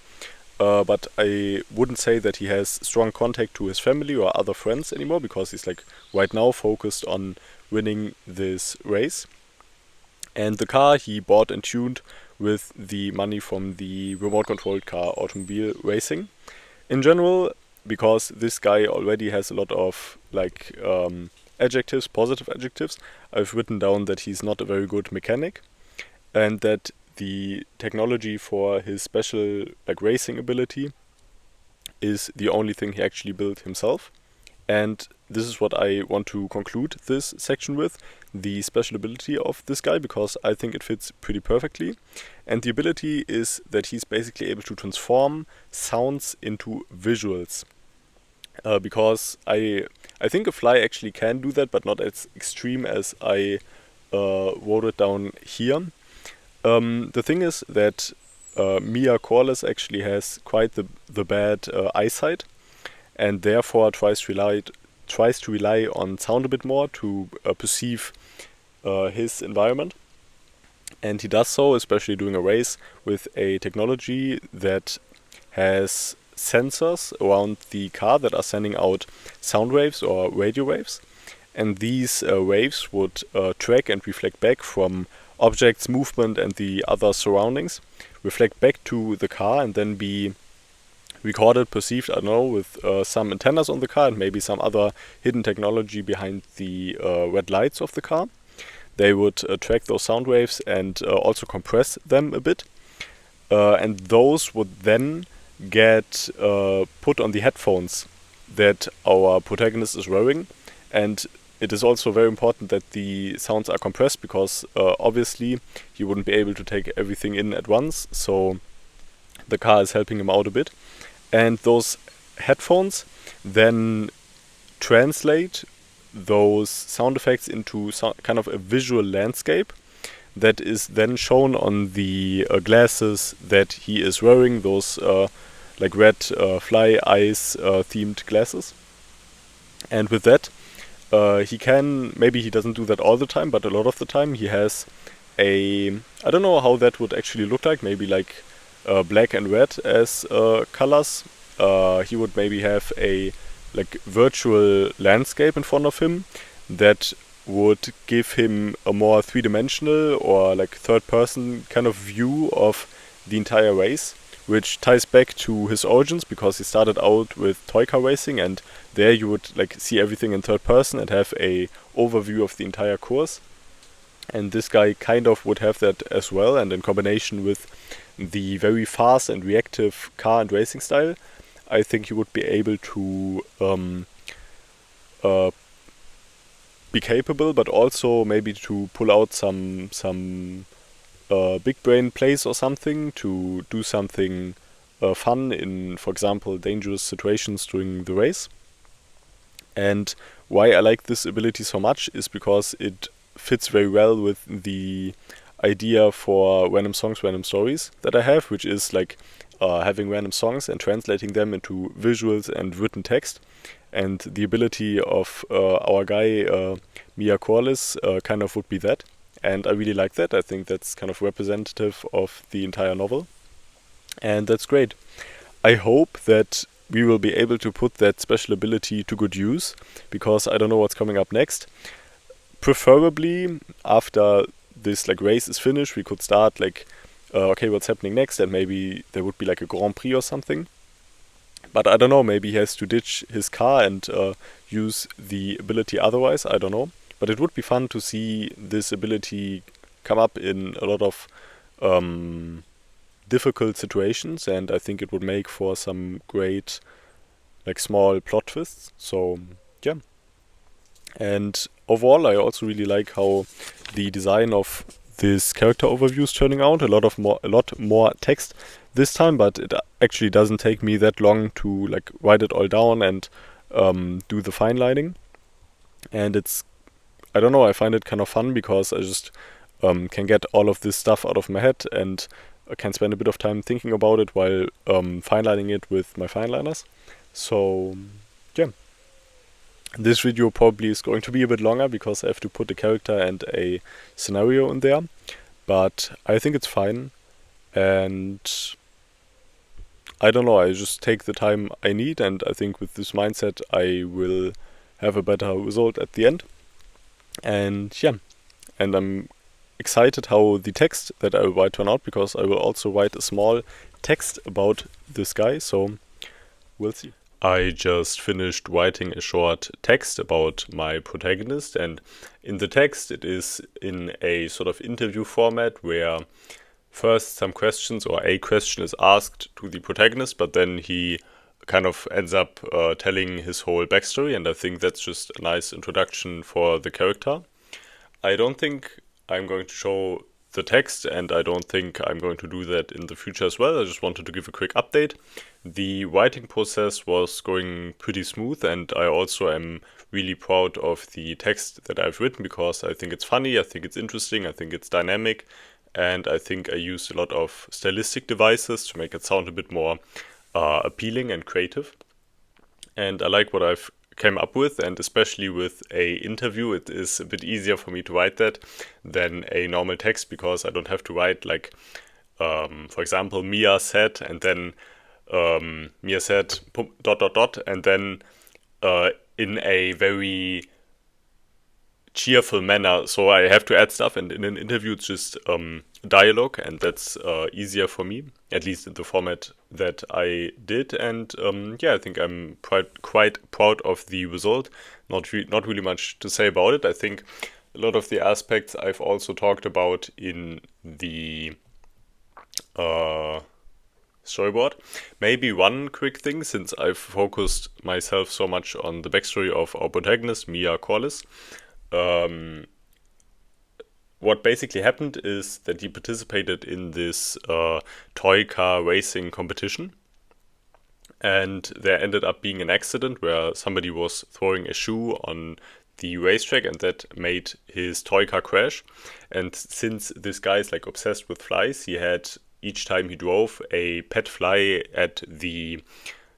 but I wouldn't say that he has strong contact to his family or other friends anymore, because he's like right now focused on winning this race. And the car he bought and tuned with the money from the remote controlled car automobile racing. In general, because this guy already has a lot of like adjectives, positive adjectives, I've written down that he's not a very good mechanic, and that the technology for his special like racing ability is the only thing he actually built himself. And this is what I want to conclude this section with, the special ability of this guy, because I think it fits pretty perfectly. And the ability is that he's basically able to transform sounds into visuals. Because I think a fly actually can do that, but not as extreme as I wrote it down here. The thing is that Mia Corliss actually has quite the bad eyesight, and therefore tries to rely on sound a bit more to perceive his environment. And he does so, especially during a race, with a technology that has sensors around the car that are sending out sound waves or radio waves. And these waves would track and reflect back from objects, movement, and the other surroundings, reflect back to the car and then be recorded, perceived, I don't know, with some antennas on the car and maybe some other hidden technology behind the red lights of the car. They would track those sound waves and also compress them a bit. And those would then get put on the headphones that our protagonist is wearing. And it is also very important that the sounds are compressed, because obviously he wouldn't be able to take everything in at once, so the car is helping him out a bit. And those headphones then translate those sound effects into kind of a visual landscape that is then shown on the glasses that he is wearing, those like red fly eyes themed glasses. And with that, he can, maybe he doesn't do that all the time, but a lot of the time he has I don't know how that would actually look like, maybe like black and red as colors. He would maybe have a like virtual landscape in front of him that would give him a more three-dimensional or like third-person kind of view of the entire race, which ties back to his origins because he started out with toy car racing, and there you would like see everything in third person and have a overview of the entire course. And this guy kind of would have that as well, and in combination with the very fast and reactive car and racing style, I think he would be able to be capable, but also maybe to pull out some big brain plays or something to do something fun in, for example, dangerous situations during the race. And why I like this ability so much is because it fits very well with the idea for random songs, random stories that I have, which is like having random songs and translating them into visuals and written text. And the ability of our guy, Mia Corliss, kind of would be that. And I really like that. I think that's kind of representative of the entire novel. And that's great. I hope that we will be able to put that special ability to good use, because I don't know what's coming up next. Preferably after this like race is finished, we could start like, okay, what's happening next, and maybe there would be like a Grand Prix or something. But I don't know, maybe he has to ditch his car and use the ability otherwise, I don't know. But it would be fun to see this ability come up in a lot of difficult situations, and I think it would make for some great like small plot twists. So yeah. And overall, I also really like how the design of this character overview is turning out. A lot more text this time, but it actually doesn't take me that long to like write it all down and do the fine lining. And it's, I don't know, I find it kind of fun because I just can get all of this stuff out of my head, and I can spend a bit of time thinking about it while fine lining it with my fine liners. So yeah. This video probably is going to be a bit longer because I have to put a character and a scenario in there, but I think it's fine, and I don't know, I just take the time I need, and I think with this mindset I will have a better result at the end. And yeah, and I'm excited how the text that I will write turn out, because I will also write a small text about this guy, so we'll see. I just finished writing a short text about my protagonist, and in the text it is in a sort of interview format where first some questions or a question is asked to the protagonist, but then he kind of ends up telling his whole backstory, and I think that's just a nice introduction for the character. I don't think I'm going to show the text, and I don't think I'm going to do that in the future as well. I just wanted to give a quick update. The writing process was going pretty smooth, and I also am really proud of the text that I've written, because I think it's funny, I think it's interesting, I think it's dynamic, and I think I used a lot of stylistic devices to make it sound a bit more appealing and creative. And I like what I've came up with, and especially with a interview it is a bit easier for me to write that than a normal text, because I don't have to write like for example, Mia said, and then Mia said ... and then in a very cheerful manner, so I have to add stuff, and in an interview it's just dialogue, and that's easier for me, at least in the format that I did. And yeah, I think I'm quite proud of the result. Not really much to say about it. I think a lot of the aspects I've also talked about in the storyboard. Maybe one quick thing, since I've focused myself so much on the backstory of our protagonist, Mia Corliss. What basically happened is that he participated in this toy car racing competition, and there ended up being an accident where somebody was throwing a shoe on the racetrack, and that made his toy car crash. And since this guy is like obsessed with flies, he had each time he drove a pet fly at the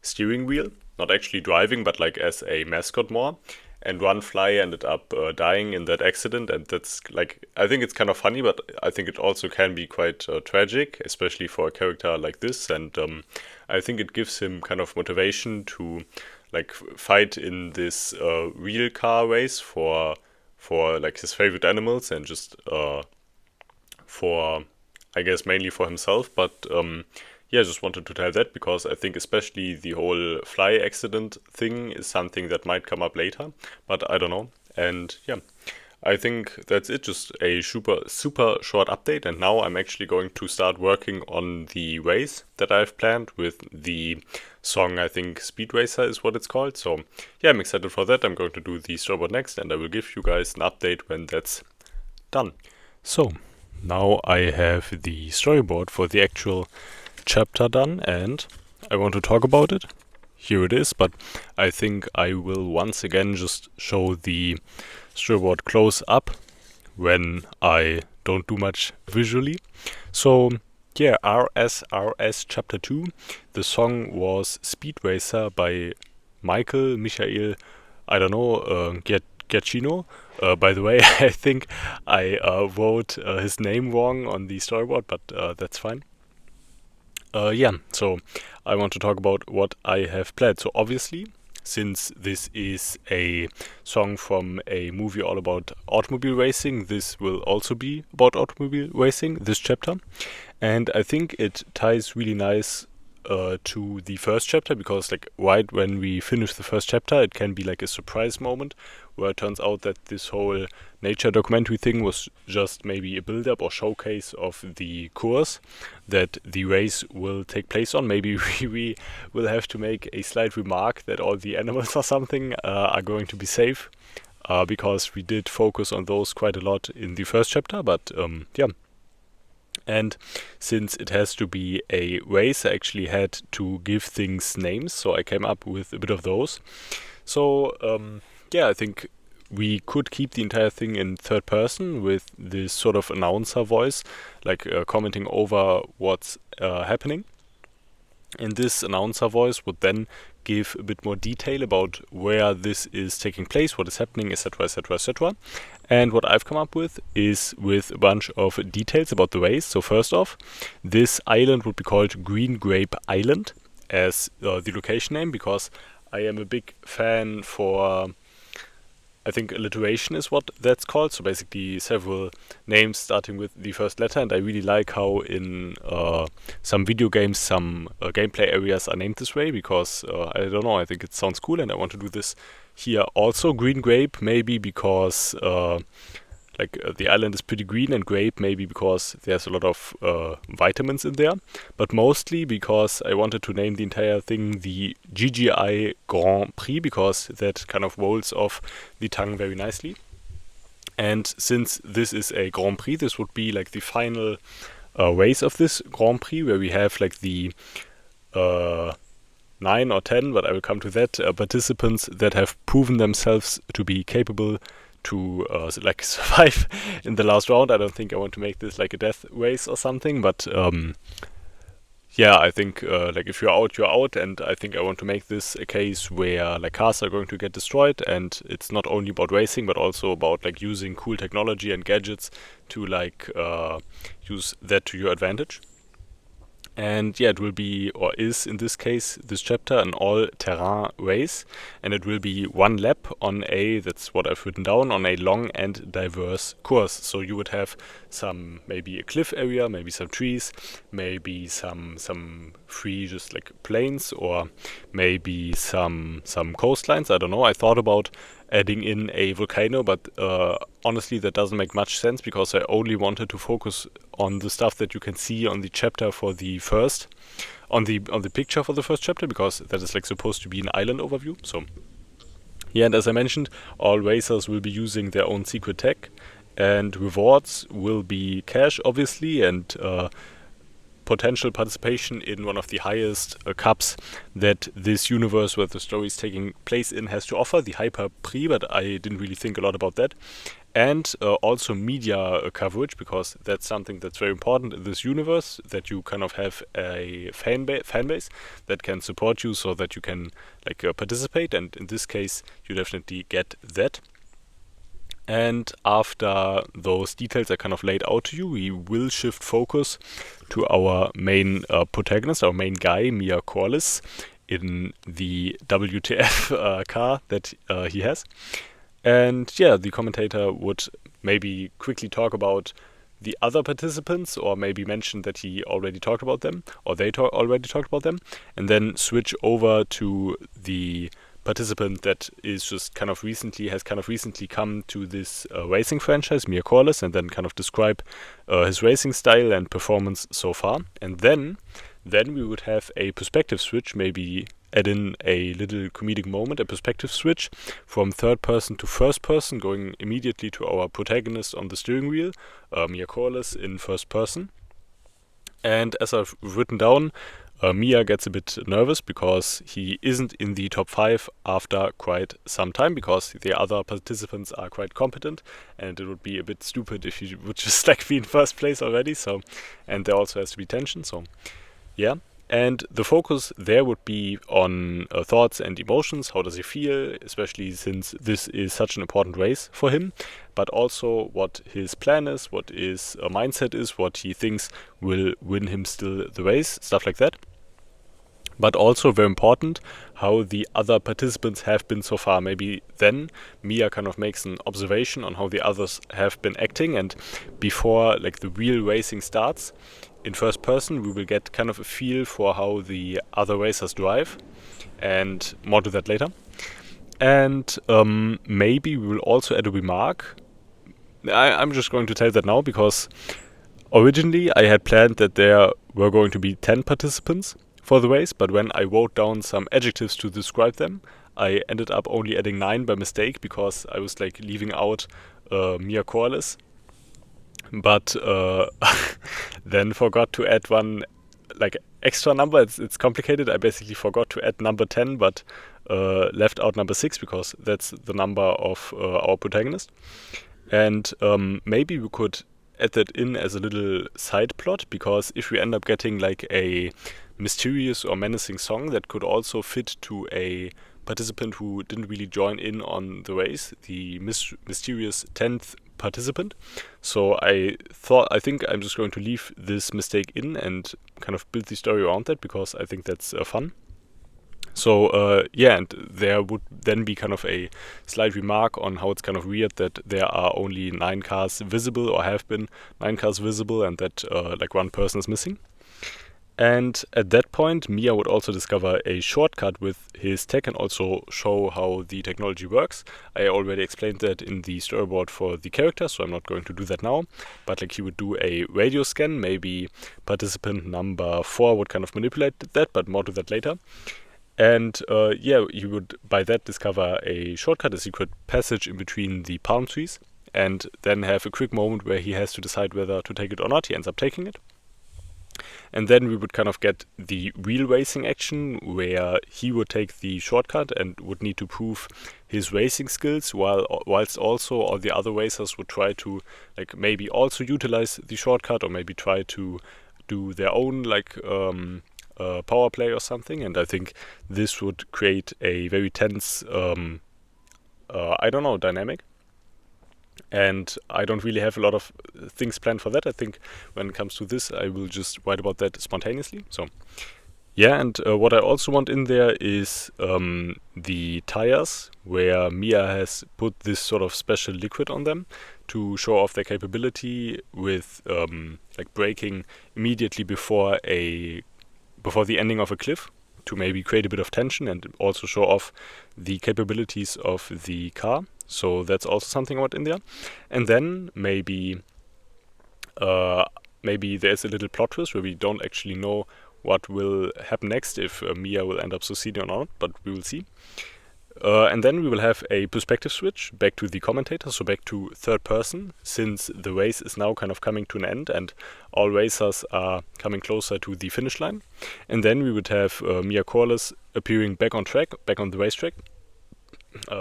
steering wheel, not actually driving, but like as a mascot more. And one fly ended up dying in that accident, and that's like, I think it's kind of funny, but I think it also can be quite tragic, especially for a character like this. And I think it gives him kind of motivation to like fight in this real car race for like his favorite animals, and just for, I guess, mainly for himself. But yeah, I just wanted to tell that because I think especially the whole fly accident thing is something that might come up later, but I don't know. And yeah, I think that's it. Just a super short update. And now I'm actually going to start working on the race that I've planned with the song. I think Speed Racer is what it's called. So yeah, I'm excited for that. I'm going to do the storyboard next, and I will give you guys an update when that's done. So now I have the storyboard for the actual chapter done, and I want to talk about it. Here it is, but I think I will once again just show the storyboard close up when I don't do much visually. So yeah, RSRS chapter 2. The song was Speed Racer by Michael I don't know, Ghiacchino. By the way, I think I wrote his name wrong on the storyboard, but that's fine. Yeah, so I want to talk about what I have planned. So obviously, since this is a song from a movie all about automobile racing, this will also be about automobile racing, this chapter. And I think it ties really nice to the first chapter, because like right when we finish the first chapter, it can be like a surprise moment where it turns out that this whole nature documentary thing was just maybe a build-up or showcase of the course that the race will take place on. Maybe we will have to make a slight remark that all the animals or something are going to be safe, because we did focus on those quite a lot in the first chapter. But yeah. And since it has to be a race, I actually had to give things names, so I came up with a bit of those. So yeah, I think we could keep the entire thing in third person with this sort of announcer voice, like commenting over what's happening. And this announcer voice would then give a bit more detail about where this is taking place, what is happening, etc., etc., etc. And what I've come up with is with a bunch of details about the race. So first off, this island would be called Green Grape Island as the location name, because I am a big fan for, I think alliteration is what that's called. So basically several names starting with the first letter. And I really like how in some video games, some gameplay areas are named this way, because I don't know, I think it sounds cool, and I want to do this here also. Green grape, maybe because the island is pretty green, and grape maybe because there's a lot of vitamins in there, but mostly because I wanted to name the entire thing the GGI Grand Prix, because that kind of rolls off the tongue very nicely. And since this is a Grand Prix, this would be like the final race of this Grand Prix, where we have like the 9 or 10, but I will come to that, participants that have proven themselves to be capable to survive in the last round. I don't think I want to make this like a death race or something, but yeah, I think if you're out, and I think I want to make this a case where like cars are going to get destroyed, and it's not only about racing but also about like using cool technology and gadgets to use that to your advantage. And yeah, it will be, or is in this case, this chapter, an all-terrain race, and it will be one lap on that's what I've written down, on a long and diverse course. So you would have maybe a cliff area, maybe some trees, maybe some free just like plains, or maybe some coastlines. I don't know. I thought about adding in a volcano, but honestly that doesn't make much sense, because I only wanted to focus on the stuff that you can see on the chapter for the first, on the picture for the first chapter, because that is like supposed to be an island overview. So yeah, and as I mentioned, all racers will be using their own secret tech, and rewards will be cash obviously, and potential participation in one of the highest cups that this universe where the story is taking place in has to offer, the Hyper Prix, but I didn't really think a lot about that. and also media coverage, because that's something that's very important in this universe, that you kind of have a fan base that can support you so that you can like participate, and in this case you definitely get that. And after those details are kind of laid out to you, we will shift focus to our main protagonist, our main guy, Mia Corliss, in the WTF car that he has. And yeah, the commentator would maybe quickly talk about the other participants, or maybe mention that he already talked about them, or they already talked about them, and then switch over to the participant that is just kind of recently come to this racing franchise, Mia Corliss, and then kind of describe his racing style and performance so far. And then we would have a perspective switch, maybe add in a little comedic moment, a perspective switch from third person to first person, going immediately to our protagonist on the steering wheel, Mia Corliss in first person. And as I've written down, Mia gets a bit nervous because he isn't in the top 5 after quite some time, because the other participants are quite competent, and it would be a bit stupid if he would just like be in first place already. So, and there also has to be tension. So, yeah. And the focus there would be on thoughts and emotions. How does he feel, especially since this is such an important race for him, but also what his plan is, what his mindset is, what he thinks will win him still the race, stuff like that. But also very important, how the other participants have been so far. Maybe then Mia kind of makes an observation on how the others have been acting, and before like the real racing starts, in first person, we will get kind of a feel for how the other racers drive, and more to that later. And maybe we will also add a remark. I'm just going to tell that now, because originally I had planned that there were going to be 10 participants for the race, but when I wrote down some adjectives to describe them, I ended up only adding 9 by mistake, because I was like leaving out Mia Corliss, but then forgot to add one like extra number. It's complicated. I basically forgot to add number 10, but left out number 6, because that's the number of our protagonist. And maybe we could add that in as a little side plot, because if we end up getting like a mysterious or menacing song that could also fit to a participant who didn't really join in on the race, the mysterious 10th participant. So I think I'm just going to leave this mistake in and kind of build the story around that, because I think that's fun. So yeah, and there would then be kind of a slight remark on how it's kind of weird that there are only 9 cars visible, or have been 9 cars visible, and that like one person is missing. And at that point, Mia would also discover a shortcut with his tech and also show how the technology works. I already explained that in the storyboard for the character, so I'm not going to do that now. But like he would do a radio scan, maybe participant number 4 would kind of manipulate that, but more to that later. And yeah, you would by that discover a shortcut, a secret passage in between the palm trees, and then have a quick moment where he has to decide whether to take it or not. He ends up taking it. And then we would kind of get the real racing action, where he would take the shortcut and would need to prove his racing skills, whilst also all the other racers would try to like maybe also utilize the shortcut, or maybe try to do their own like power play or something. And I think this would create a very tense dynamic. And I don't really have a lot of things planned for that. I think when it comes to this, I will just write about that spontaneously. So, yeah, and what I also want in there is the tires, where Mia has put this sort of special liquid on them to show off their capability with like braking immediately before the ending of a cliff, to maybe create a bit of tension and also show off the capabilities of the car. So that's also something I want in there. And then maybe there's a little plot twist where we don't actually know what will happen next, if Mia will end up succeeding or not, but we will see. And then we will have a perspective switch back to the commentator, so back to third person, since the race is now kind of coming to an end and all racers are coming closer to the finish line. And then we would have Mia Corliss appearing back on the racetrack,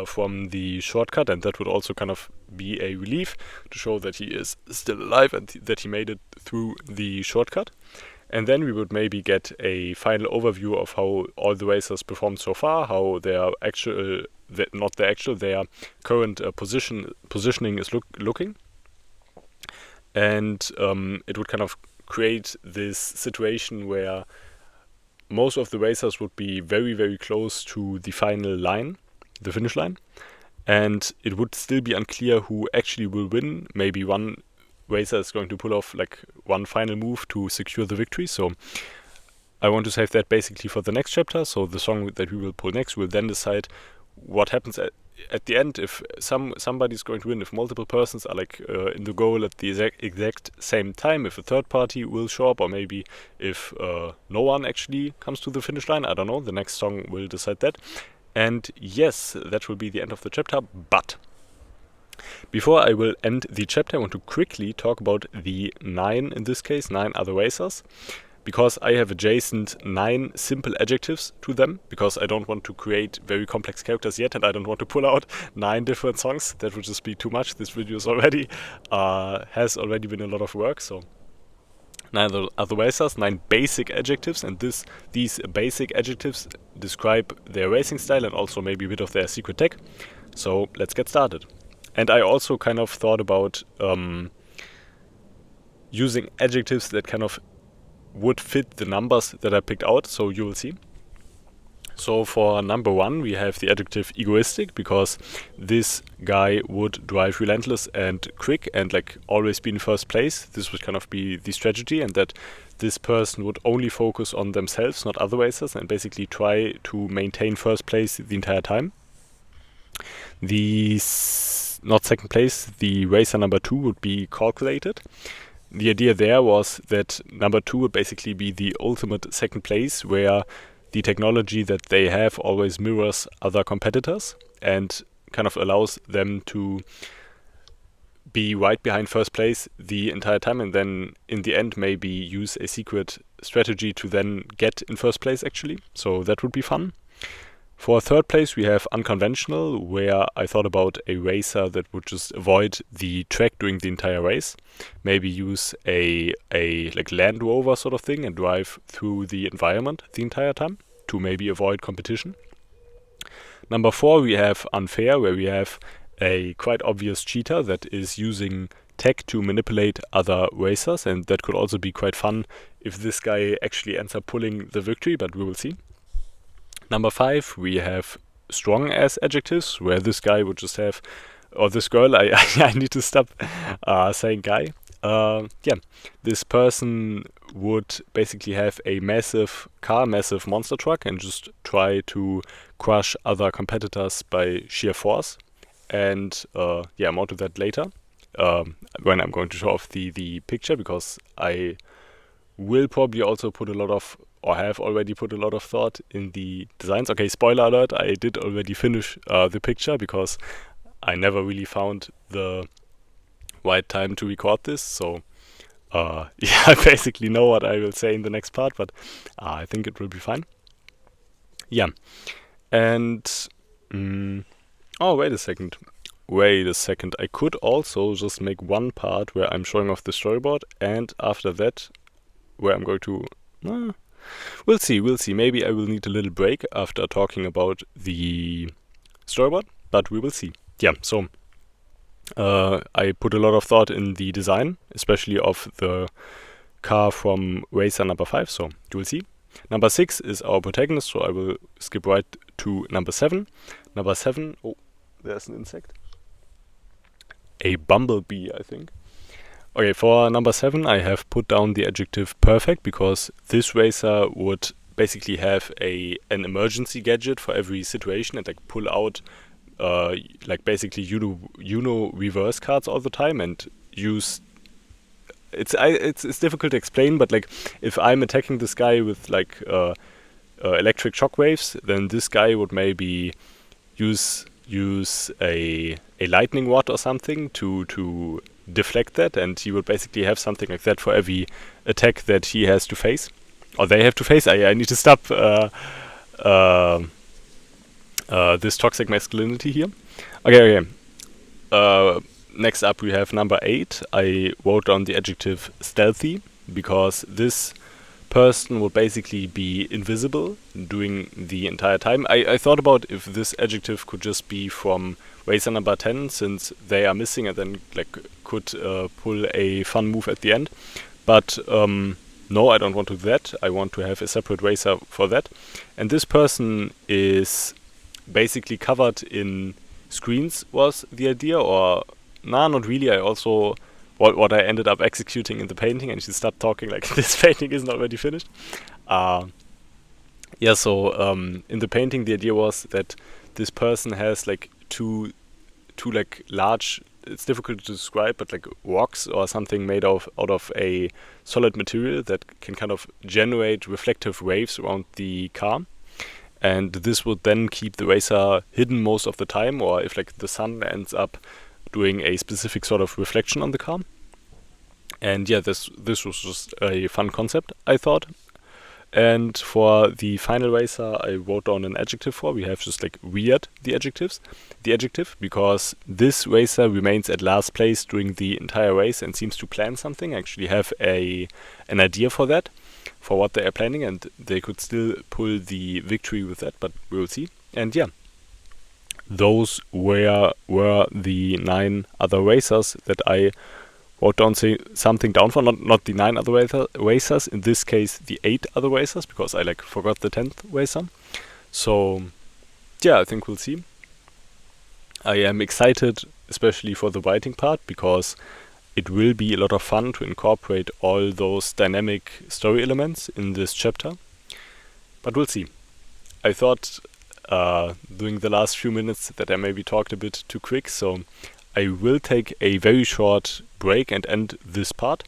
from the shortcut, and that would also kind of be a relief to show that he is still alive and that he made it through the shortcut. And then we would maybe get a final overview of how all the racers performed so far, how their actual, not their actual, their current positioning is looking. And it would kind of create this situation where most of the racers would be very, very close to the final line, the finish line. And it would still be unclear who actually will win. Maybe one racer is going to pull off like one final move to secure the victory. So I want to save that basically for the next chapter. So the song that we will pull next will then decide what happens at the end, if somebody's going to win, if multiple persons are like in the goal at the exact same time, if a third party will show up, or maybe if no one actually comes to the finish line. I don't know. The next song will decide that. And yes, that will be the end of the chapter. But before I will end the chapter, I want to quickly talk about the 9, in this case, 9 other racers, because I have adjacent 9 simple adjectives to them, because I don't want to create very complex characters yet, and I don't want to pull out 9 different songs. That would just be too much. This video is already has already been a lot of work. So 9 other racers, 9 basic adjectives, and these basic adjectives describe their racing style and also maybe a bit of their secret tech. So let's get started. And I also kind of thought about using adjectives that kind of would fit the numbers that I picked out, so you will see. So for number 1 we have the adjective egoistic, because this guy would drive relentless and quick and like always be in first place. This would kind of be the strategy, and that this person would only focus on themselves, not other racers, and basically try to maintain first place the entire time. Not second place, the racer number 2 would be calculated. The idea there was that number 2 would basically be the ultimate second place, where the technology that they have always mirrors other competitors and kind of allows them to be right behind first place the entire time, and then in the end maybe use a secret strategy to then get in first place actually. So that would be fun. For third place we have unconventional, where I thought about a racer that would just avoid the track during the entire race. Maybe use a like Land Rover sort of thing and drive through the environment the entire time to maybe avoid competition. Number 4 we have unfair, where we have a quite obvious cheater that is using tech to manipulate other racers, and that could also be quite fun if this guy actually ends up pulling the victory, but we will see. Number 5 we have strong as adjectives, where this guy would just have, or this girl, I need to stop saying guy. This person would basically have a massive car, massive monster truck, and just try to crush other competitors by sheer force. And more to that later, when I'm going to show off the picture, because I will probably also put a lot of, or have already put a lot of thought in the designs. Okay, spoiler alert, I did already finish the picture, because I never really found the right time to record this. So I basically know what I will say in the next part, but I think it will be fine. Yeah, and oh, wait a second. I could also just make one part where I'm showing off the storyboard, and after that, where I'm going to... we'll see. Maybe I will need a little break after talking about the storyboard, but we will see. Yeah, so I put a lot of thought in the design, especially of the car from racer number 5, so you will see. Number 6 is our protagonist, so I will skip right to number 7. Number 7, oh, there's an insect. A bumblebee, I think. Okay, for number 7 I have put down the adjective perfect, because this racer would basically have an emergency gadget for every situation, and like pull out like basically Uno reverse cards all the time, and use... It's difficult to explain, but like if I'm attacking this guy with like electric shockwaves, then this guy would maybe use a lightning rod or something to deflect that, and he would basically have something like that for every attack that he has to face, or they have to face. I need to stop this toxic masculinity here. Okay. Next up we have number 8. I wrote down the adjective stealthy because this person would basically be invisible during the entire time. I thought about if this adjective could just be from racer number 10, since they are missing, and then could pull a fun move at the end. But no, I don't want to do that. I want to have a separate racer for that. And this person is basically covered in screens was the idea, or nah, not really. I also what I ended up executing in the painting, and she stopped talking like this painting isn't already finished. So in the painting the idea was that this person has two large, it's difficult to describe, but rocks or something made out of a solid material that can kind of generate reflective waves around the car. And this would then keep the racer hidden most of the time, or if the sun ends up doing a specific sort of reflection on the car. And yeah, this was just a fun concept, I thought. And for the final racer, I wrote down an adjective for. We have just weird the adjective, because this racer remains at last place during the entire race and seems to plan something. Actually have an idea for that, for what they are planning, and they could still pull the victory with that, but we'll see. And yeah, those were the 9 other racers that I wrote down something down for. Not the 9 other racers, in this case the 8 other racers, because I forgot the 10th racer. So yeah, I think we'll see. I am excited especially for the writing part, because it will be a lot of fun to incorporate all those dynamic story elements in this chapter. But we'll see. I thought during the last few minutes that I maybe talked a bit too quick, so I will take a very short break and end this part.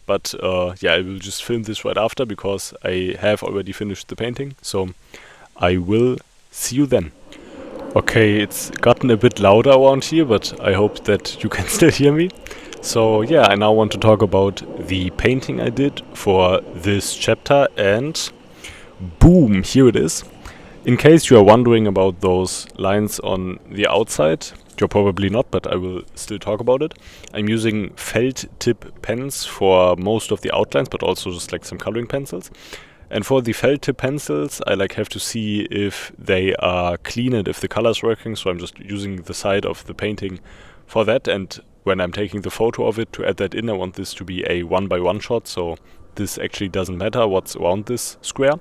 But I will just film this right after, because I have already finished the painting. So I will see you then. Okay, it's gotten a bit louder around here, but I hope that you can still hear me. So yeah, I now want to talk about the painting I did for this chapter, and boom, here it is. In case you are wondering about those lines on the outside, you're probably not, but I will still talk about it. I'm using felt tip pens for most of the outlines, but also just some coloring pencils. And for the felt tip pencils, I have to see if they are clean and if the color is working, so I'm just using the side of the painting for that. And when I'm taking the photo of it to add that in, I want this to be a 1:1 shot, so this actually doesn't matter what's around this square.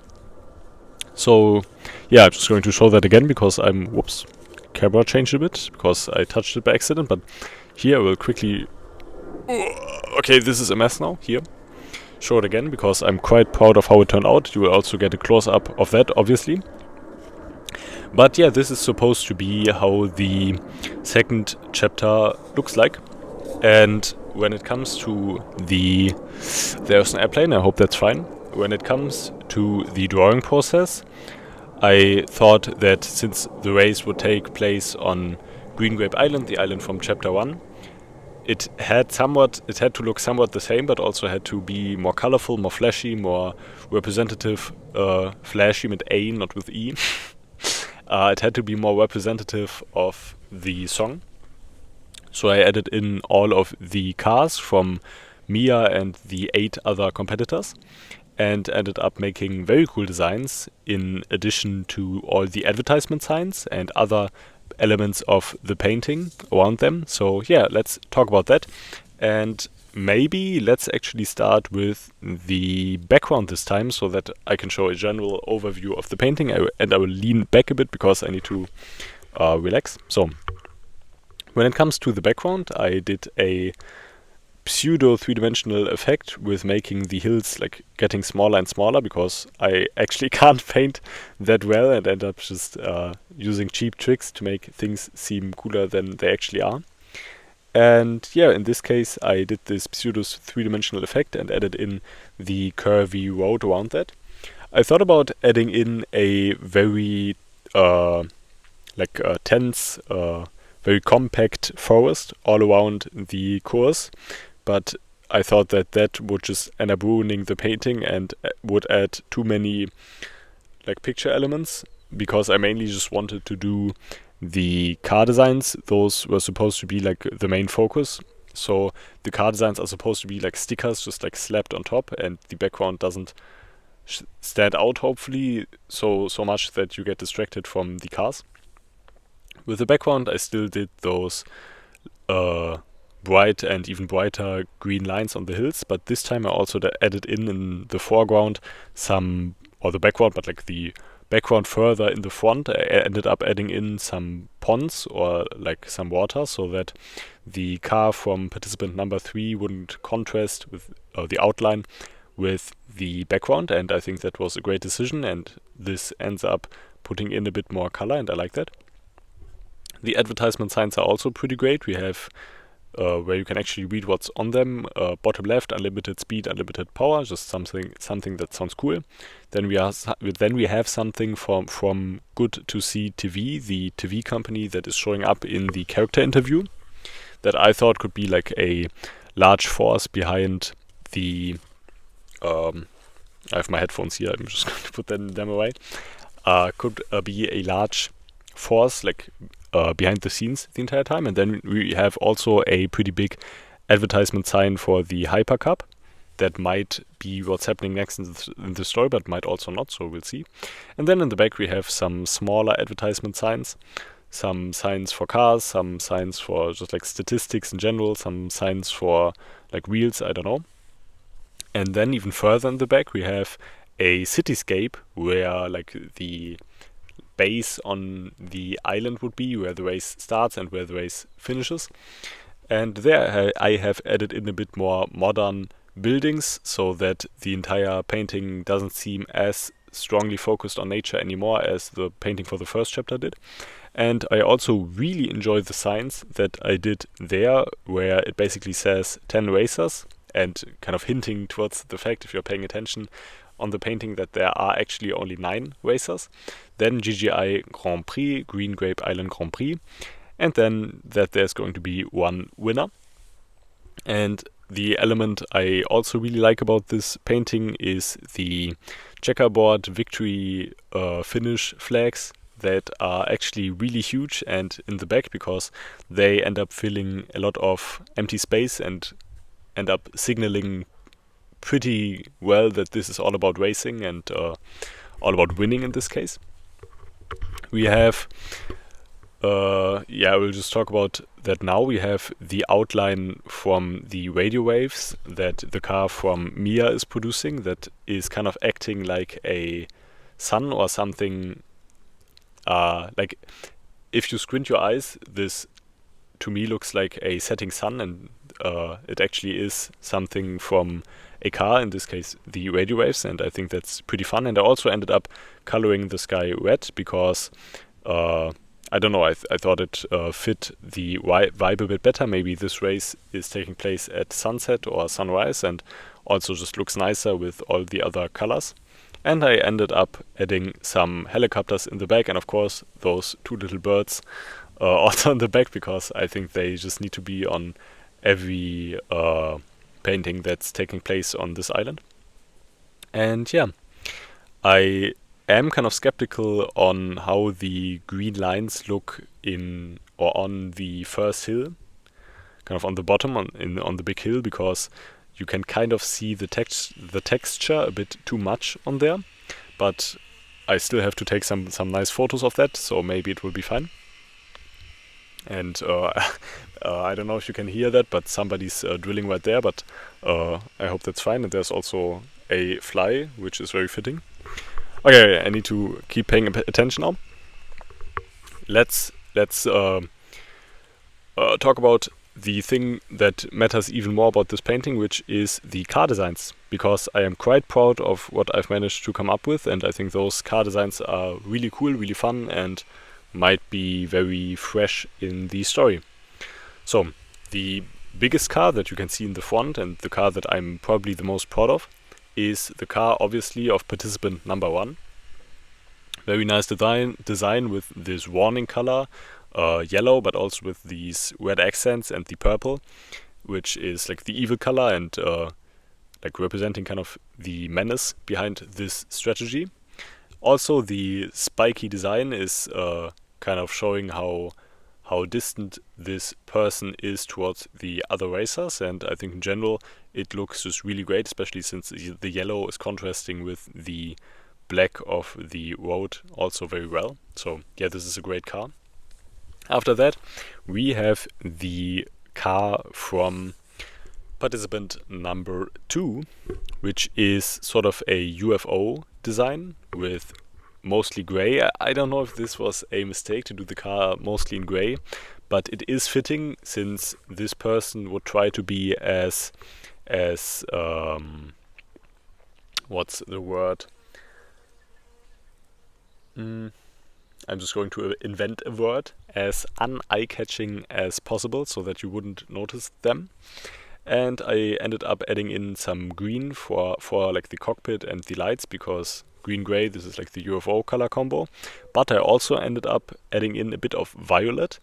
So yeah, I'm just going to show that again, because camera changed a bit because I touched it by accident, but here I will quickly... Okay, this is a mess now. Here, show it again, because I'm quite proud of how it turned out. You will also get a close-up of that, obviously. But yeah, this is supposed to be how the second chapter looks like. And when it comes to there's an airplane, I hope that's fine. When it comes to the drawing process, I thought that since the race would take place on Green Grape Island, the island from chapter 1, it had to look somewhat the same, but also had to be more colorful, more flashy, more representative. Flashy with A, not with E. It had to be more representative of the song. So I added in all of the cars from Mia and the 8 other competitors, and ended up making very cool designs in addition to all the advertisement signs and other elements of the painting around them. So yeah, let's talk about that. And maybe let's actually start with the background this time, so that I can show a general overview of the painting. And I will lean back a bit because I need to relax. So when it comes to the background, I did a pseudo three-dimensional effect with making the hills getting smaller and smaller, because I actually can't paint that well, and end up just using cheap tricks to make things seem cooler than they actually are. And yeah, in this case I did this pseudo three-dimensional effect and added in the curvy road around that. I thought about adding in a very tense, very compact forest all around the course, but I thought that would just end up ruining the painting and would add too many picture elements because I mainly just wanted to do the car designs. Those were supposed to be like the main focus. So the car designs are supposed to be like stickers just like slapped on top, and the background doesn't stand out hopefully so much that you get distracted from the cars. With the background I still did those bright and even brighter green lines on the hills, but this time I also added in the foreground some, or the background, but like the background further in the front, I ended up adding in some ponds or like some water, so that the car from participant number 3 wouldn't contrast with the outline with the background, and I think that was a great decision, and this ends up putting in a bit more color, and I like that. The advertisement signs are also pretty great. We have where you can actually read what's on them. Bottom left, unlimited speed, unlimited power, just something that sounds cool. Then we have something from Good to See TV, the TV company that is showing up in the character interview, that I thought could be like a large force behind the. I have my headphones here. I'm just going to put them away. Could be a large force like behind the scenes the entire time. And then we have also a pretty big advertisement sign for the Hypercup. That might be what's happening next in the story, but might also not, so we'll see. And then in the back we have some smaller advertisement signs. Some signs for cars, some signs for just like statistics in general, some signs for like wheels, I don't know. And then even further in the back we have a cityscape where like the base on the island would be, where the race starts and where the race finishes. And there I have added in a bit more modern buildings, so that the entire painting doesn't seem as strongly focused on nature anymore as the painting for the first chapter did. And I also really enjoy the signs that I did there, where it basically says 10 racers, and kind of hinting towards the fact, if you're paying attention on the painting, that there are actually only 9 racers. Then GGI Grand Prix, Green Grape Island Grand Prix, and then that there's going to be 1 winner. And the element I also really like about this painting is the checkerboard victory finish flags that are actually really huge and in the back, because they end up filling a lot of empty space and end up signaling pretty well that this is all about racing and all about winning in this case. We have we'll just talk about that now. We have the outline from the radio waves that the car from Mia is producing, that is kind of acting like a sun or something. Like if you squint your eyes, this to me looks like a setting sun, and it actually is something from a car, in this case the radio waves, and I think that's pretty fun. And I also ended up coloring the sky red because I don't know, I thought it fit the vibe a bit better. Maybe this race is taking place at sunset or sunrise, and also just looks nicer with all the other colors. And I ended up adding some helicopters in the back, and of course those 2 little birds also in the back, because I think they just need to be on every painting that's taking place on this island. And yeah, I am kind of skeptical on how the green lines look in or on the first hill, kind of on the bottom on the big hill, because you can kind of see the texture a bit too much on there. But I still have to take some nice photos of that, so maybe it will be fine. And I don't know if you can hear that, but somebody's drilling right there, but I hope that's fine. And there's also a fly, which is very fitting. Okay, I need to keep paying attention now. Let's talk about the thing that matters even more about this painting, which is the car designs, because I am quite proud of what I've managed to come up with, and I think those car designs are really cool, really fun, and might be very fresh in the story. So, the biggest car that you can see in the front, and the car that I'm probably the most proud of, is the car, obviously, of participant number 1. Very nice design with this warning color, yellow, but also with these red accents and the purple, which is like the evil color and like representing kind of the menace behind this strategy. Also, the spiky design is kind of showing how distant this person is towards the other racers, and I think in general it looks just really great, especially since the yellow is contrasting with the black of the road also very well. So yeah, this is a great car. After that, we have the car from participant number 2, which is sort of a UFO design with mostly gray. I don't know if this was a mistake to do the car mostly in gray, but it is fitting since this person would try to be as what's the word? I'm just going to invent a word, as un-eye-catching as possible so that you wouldn't notice them. And I ended up adding in some green for like the cockpit and the lights, because green-gray, this is like the UFO color combo. But I also ended up adding in a bit of violet,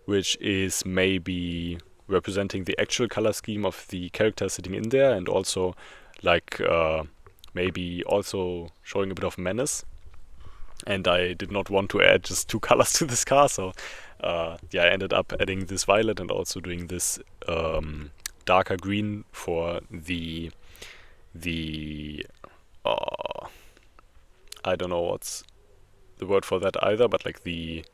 which is maybe representing the actual color scheme of the character sitting in there, and also like maybe also showing a bit of menace. And I did not want to add just 2 colors to this car, so yeah, I ended up adding this violet and also doing this darker green for the I don't know what's the word for that either, but like the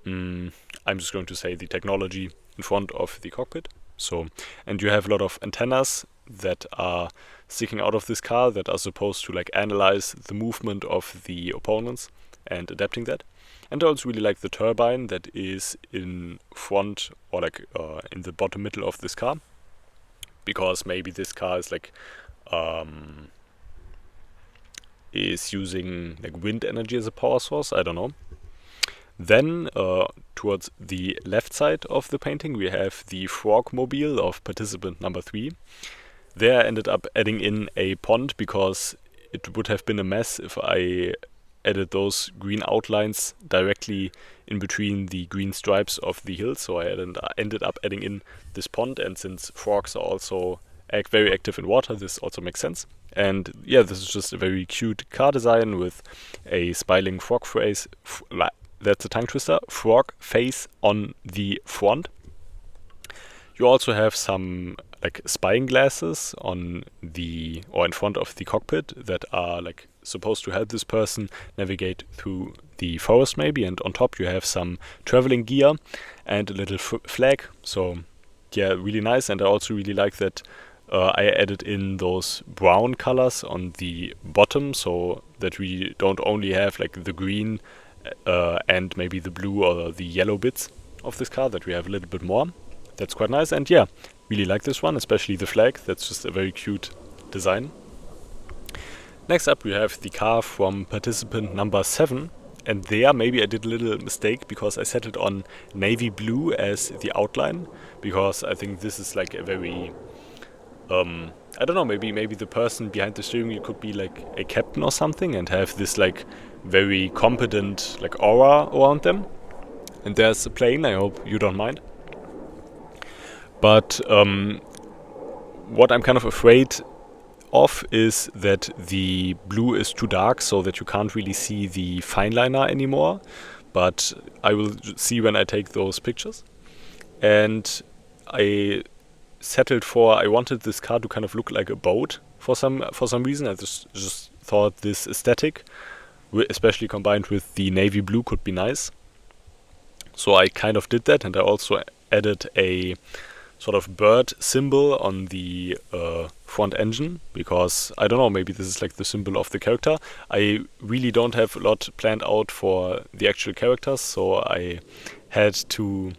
I'm just going to say the technology in front of the cockpit. So, and you have a lot of antennas that are sticking out of this car that are supposed to like analyze the movement of the opponents and adapting that. And I also really like the turbine that is in front, or like in the bottom middle of this car, because maybe this car is like is using like wind energy as a power source. I don't know. Then towards the left side of the painting we have the frog mobile of participant number 3. There I ended up adding in a pond because it would have been a mess if I added those green outlines directly in between the green stripes of the hill. So I ended up adding in this pond, and since frogs are also very active in water, this also makes sense. And yeah, this is just a very cute car design with a smiling frog face. That's a tongue twister. Frog face on the front. You also have some like spying glasses on the or in front of the cockpit that are like supposed to help this person navigate through the forest maybe, and on top you have some traveling gear and a little flag. So yeah, really nice. And I also really like that I added in those brown colors on the bottom, so that we don't only have like the green and maybe the blue or the yellow bits of this car, that we have a little bit more. That's quite nice. And yeah, really like this one, especially the flag. That's just a very cute design. Next up we have the car from participant number 7, and there maybe I did a little mistake because I set it on navy blue as the outline, because I think this is like a very I don't know, maybe the person behind the steering wheel could be like a captain or something and have this like very competent like aura around them. And there's a plane, I hope you don't mind. But what I'm kind of afraid of is that the blue is too dark so that you can't really see the fine liner anymore. But I will see when I take those pictures. And I settled for, I wanted this car to kind of look like a boat for some reason. I just thought this aesthetic, especially combined with the navy blue, could be nice. So I kind of did that, and I also added a sort of bird symbol on the front engine, because I don't know, maybe this is like the symbol of the character. I really don't have a lot planned out for the actual characters, so I had to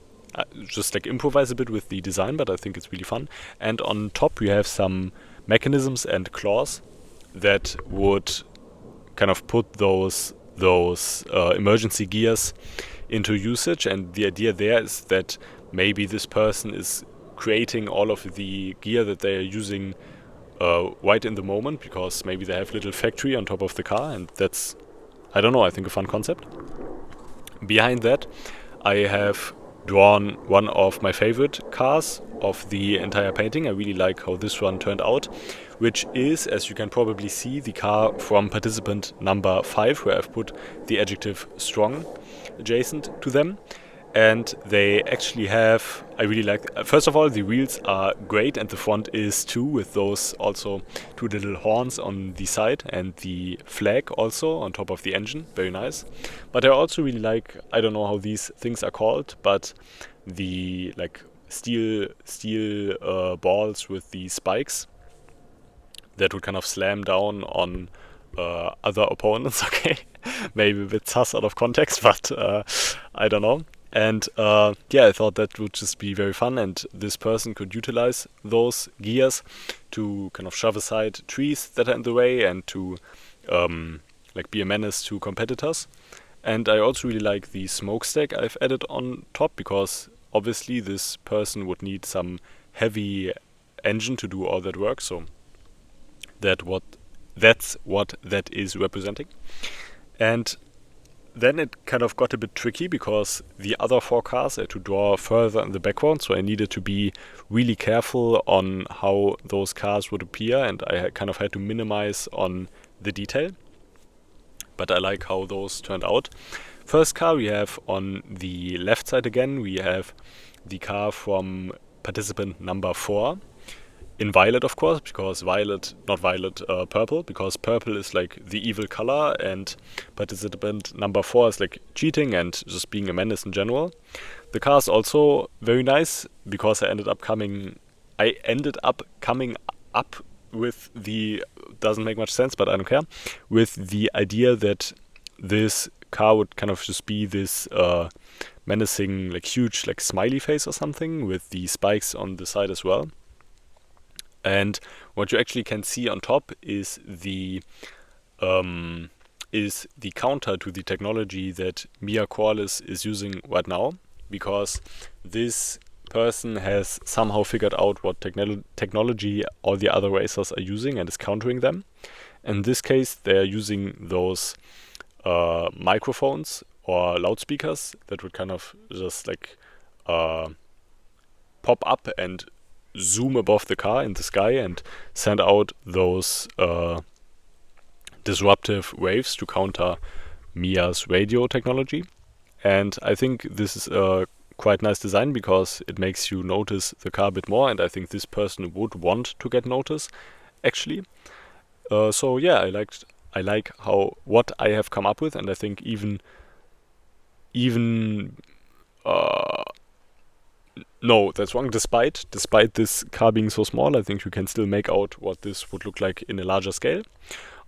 just like improvise a bit with the design, but I think it's really fun. And on top we have some mechanisms and claws that would kind of put those emergency gears into usage. And the idea there is that maybe this person is creating all of the gear that they are using right in the moment, because maybe they have a little factory on top of the car, and that's, I don't know, I think a fun concept. Behind that I have drawn one of my favorite cars of the entire painting. I really like how this one turned out, which is, as you can probably see, the car from participant number 5, where I've put the adjective strong adjacent to them. And they actually have, I really like, first of all, the wheels are great, and the front is too, with those also 2 little horns on the side and the flag also on top of the engine. Very nice. But I also really like, I don't know how these things are called, but the like steel balls with the spikes that would kind of slam down on other opponents. Okay, maybe a bit sus out of context, but I don't know. And yeah, I thought that would just be very fun, and this person could utilize those gears to kind of shove aside trees that are in the way and to like be a menace to competitors. And I also really like the smokestack I've added on top, because obviously this person would need some heavy engine to do all that work. So that's what that is representing. And then it kind of got a bit tricky, because the other 4 cars I had to draw further in the background, so I needed to be really careful on how those cars would appear, and I kind of had to minimize on the detail. But I like how those turned out. First car we have on the left side again, we have the car from participant number 4. In violet, of course, because purple, because purple is like the evil color, and participant number 4 is like cheating and just being a menace in general. The car is also very nice, because I ended up coming up with the, doesn't make much sense, but I don't care, with the idea that this car would kind of just be this menacing, like huge, like smiley face or something, with the spikes on the side as well. And what you actually can see on top is the counter to the technology that Mia Corliss is using right now, because this person has somehow figured out what technology all the other racers are using and is countering them. In this case, they're using those microphones or loudspeakers that would kind of just like pop up and zoom above the car in the sky and send out those disruptive waves to counter Mia's radio technology. And I think this is a quite nice design, because it makes you notice the car a bit more, and I think this person would want to get noticed actually. So yeah, I like what I have come up with, and I think even no, that's wrong. Despite this car being so small, I think you can still make out what this would look like in a larger scale.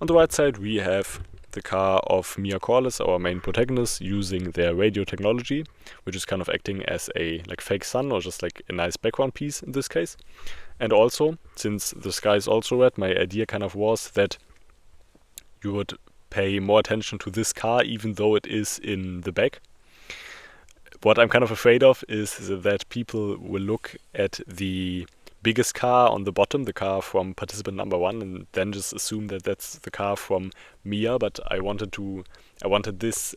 On the right side, we have the car of Mia Corliss, our main protagonist, using their radio technology, which is kind of acting as a like fake sun, or just like a nice background piece in this case. And also, since the sky is also red, my idea kind of was that you would pay more attention to this car, even though it is in the back. What I'm kind of afraid of is that people will look at the biggest car on the bottom, the car from participant number 1, and then just assume that that's the car from Mia. But I wanted this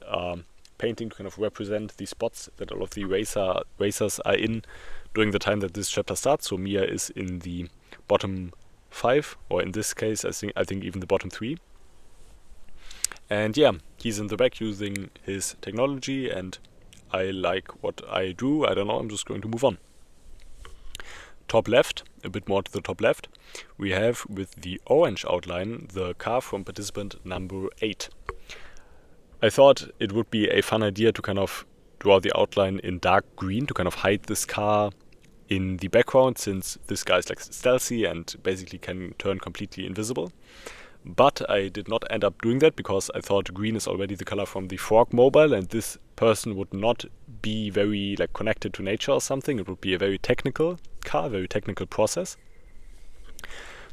painting to kind of represent the spots that all of the racers are in during the time that this chapter starts. So Mia is in the bottom 5, or in this case, I think even the bottom 3. And yeah, he's in the back using his technology, and I like what I do. I don't know, I'm just going to move on. Top left, a bit more to the top left, we have with the orange outline the car from participant number 8. I thought it would be a fun idea to kind of draw the outline in dark green to kind of hide this car in the background, since this guy is like stealthy and basically can turn completely invisible. But I did not end up doing that, because I thought green is already the color from the Frog mobile, and this person would not be very like connected to nature or something. It would be a very technical car, very technical process.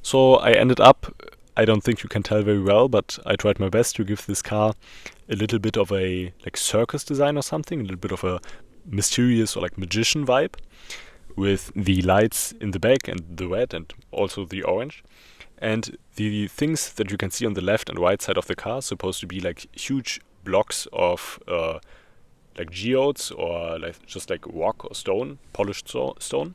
So I ended up, I don't think you can tell very well, but I tried my best to give this car a little bit of a like circus design or something, a little bit of a mysterious or like magician vibe, with the lights in the back and the red and also the orange. And the things that you can see on the left and right side of the car are supposed to be like huge blocks of like geodes, or like just like rock or stone, polished stone.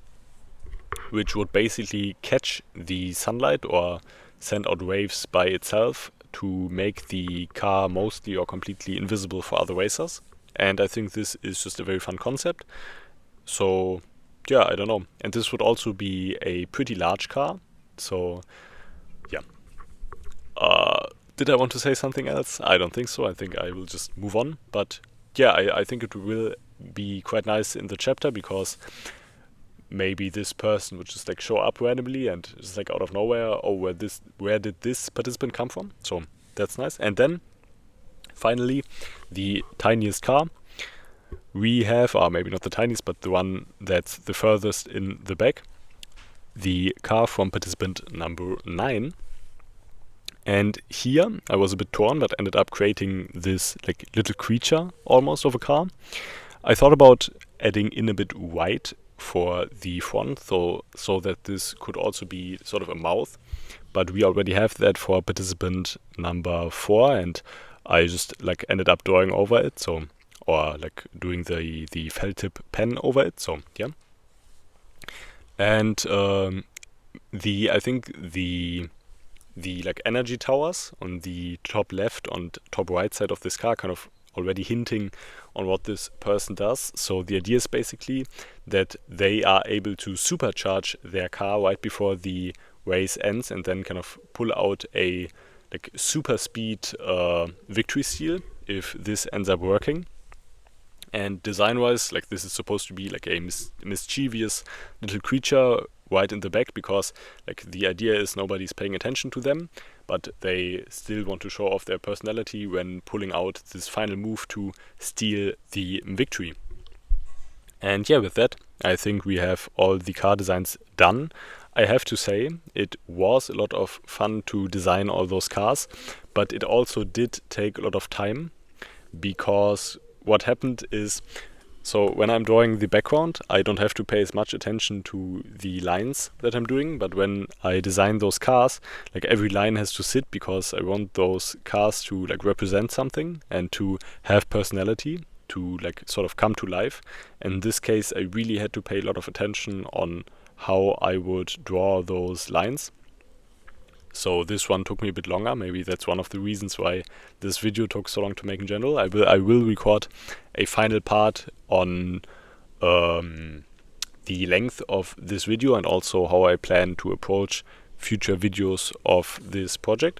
which would basically catch the sunlight or send out waves by itself to make the car mostly or completely invisible for other racers. And I think this is just a very fun concept. So yeah, I don't know. And this would also be a pretty large car. So yeah. Did I want to say something else? I don't think so. I think I will just move on. But yeah, I think it will be quite nice in the chapter, because maybe this person would just like show up randomly and just like out of nowhere, oh, where did this participant come from? So that's nice. And then finally, the tiniest car. We have, or maybe not the tiniest, but the one that's the furthest in the back, the car from participant number 9. And here I was a bit torn, but ended up creating this like little creature almost of a car. I thought about adding in a bit white for the front, so that this could also be sort of a mouth, but we already have that for participant number 4, and I just like ended up drawing over it, so, or like doing the felt tip pen over it, so yeah. And I think the like energy towers on the top left and top right side of this car kind of already hinting on what this person does. So the idea is basically that they are able to supercharge their car right before the race ends, and then kind of pull out a like super speed victory seal if this ends up working. And design-wise, like this is supposed to be like a mischievous little creature right in the back, because like the idea is nobody's paying attention to them, but they still want to show off their personality when pulling out this final move to steal the victory. And yeah, with that, I think we have all the car designs done. I have to say, it was a lot of fun to design all those cars, but it also did take a lot of time, because what happened is, so when I'm drawing the background, I don't have to pay as much attention to the lines that I'm doing, but when I design those cars, like every line has to sit, because I want those cars to like represent something and to have personality, to like sort of come to life. In this case, I really had to pay a lot of attention on how I would draw those lines. So this one took me a bit longer. Maybe that's one of the reasons why this video took so long to make in general. I will record a final part on the length of this video, and also how I plan to approach future videos of this project.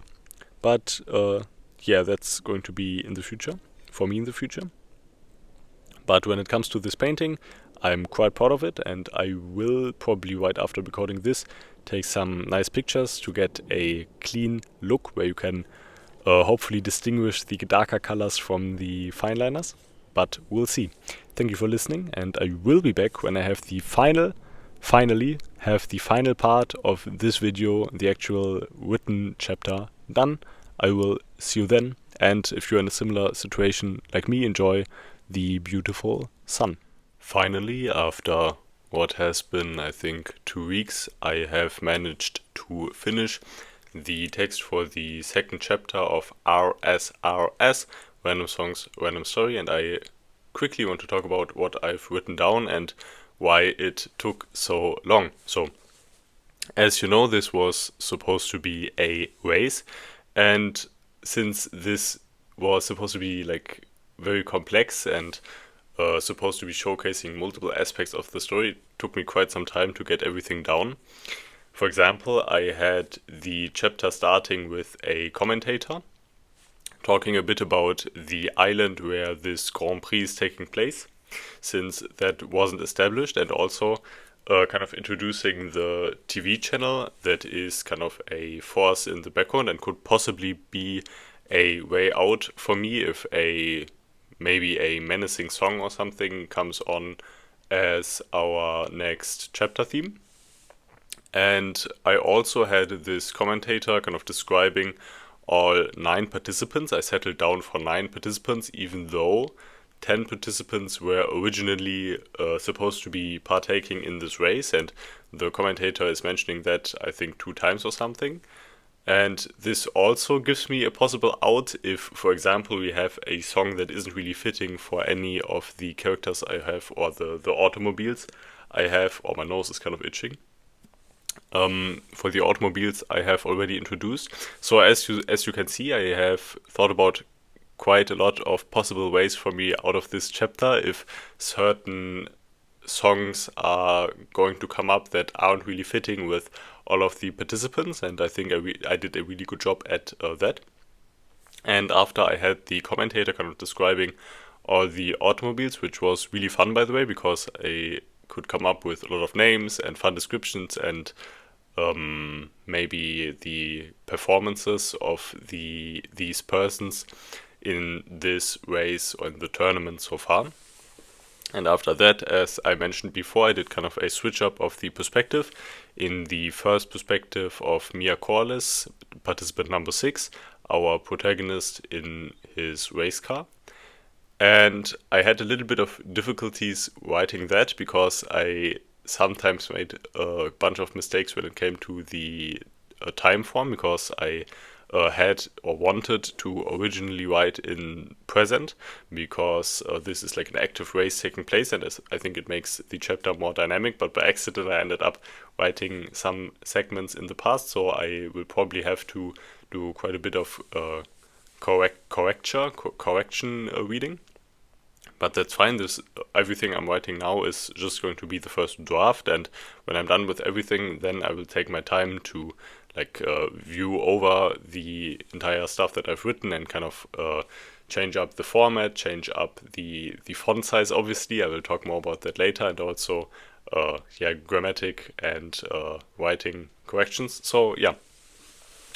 But yeah, that's going to be in the future, for me in the future. But when it comes to this painting, I'm quite proud of it, and I will probably, right after recording this, take some nice pictures to get a clean look where you can hopefully distinguish the darker colors from the fine liners. But we'll see. Thank you for listening, and I will be back when I have finally have the final part of this video, the actual written chapter, done. I will see you then, and if you're in a similar situation like me, enjoy the beautiful sun. Finally, after what has been, I think, 2 weeks, I have managed to finish the text for the second chapter of RSRS, Random Songs, Random Story, and I quickly want to talk about what I've written down and why it took so long. So, as you know, this was supposed to be a race, and since this was supposed to be like very complex and supposed to be showcasing multiple aspects of the story, it took me quite some time to get everything down. For example, I had the chapter starting with a commentator talking a bit about the island where this Grand Prix is taking place, since that wasn't established, and also kind of introducing the TV channel that is kind of a force in the background and could possibly be a way out for me if maybe a menacing song or something comes on as our next chapter theme. And I also had this commentator kind of describing all 9 participants. I settled down for 9 participants, even though 10 participants were originally supposed to be partaking in this race, and the commentator is mentioning that I think 2 times or something. And this also gives me a possible out if, for example, we have a song that isn't really fitting for any of the characters I have, or the automobiles I have, or my nose is kind of itching. For the automobiles I have already introduced. So as you can see, I have thought about quite a lot of possible ways for me out of this chapter if certain songs are going to come up that aren't really fitting with all of the participants, and I think I did a really good job at that. And after I had the commentator kind of describing all the automobiles, which was really fun, by the way, because I could come up with a lot of names and fun descriptions and maybe the performances of these persons in this race or in the tournament so far. And after that, as I mentioned before, I did kind of a switch up of the perspective. In the first perspective of Mia Corliss, participant number 6, our protagonist in his race car. And I had a little bit of difficulties writing that because I sometimes made a bunch of mistakes when it came to the time form, because I had or wanted to originally write in present, because this is like an active race taking place, and I think it makes the chapter more dynamic. But by accident, I ended up writing some segments in the past, so I will probably have to do quite a bit of correction reading. But that's fine. This everything I'm writing now is just going to be the first draft, and when I'm done with everything, then I will take my time to view over the entire stuff that I've written and kind of change up the format, change up the font size. Obviously, I will talk more about that later, and also grammatic and writing corrections. So yeah.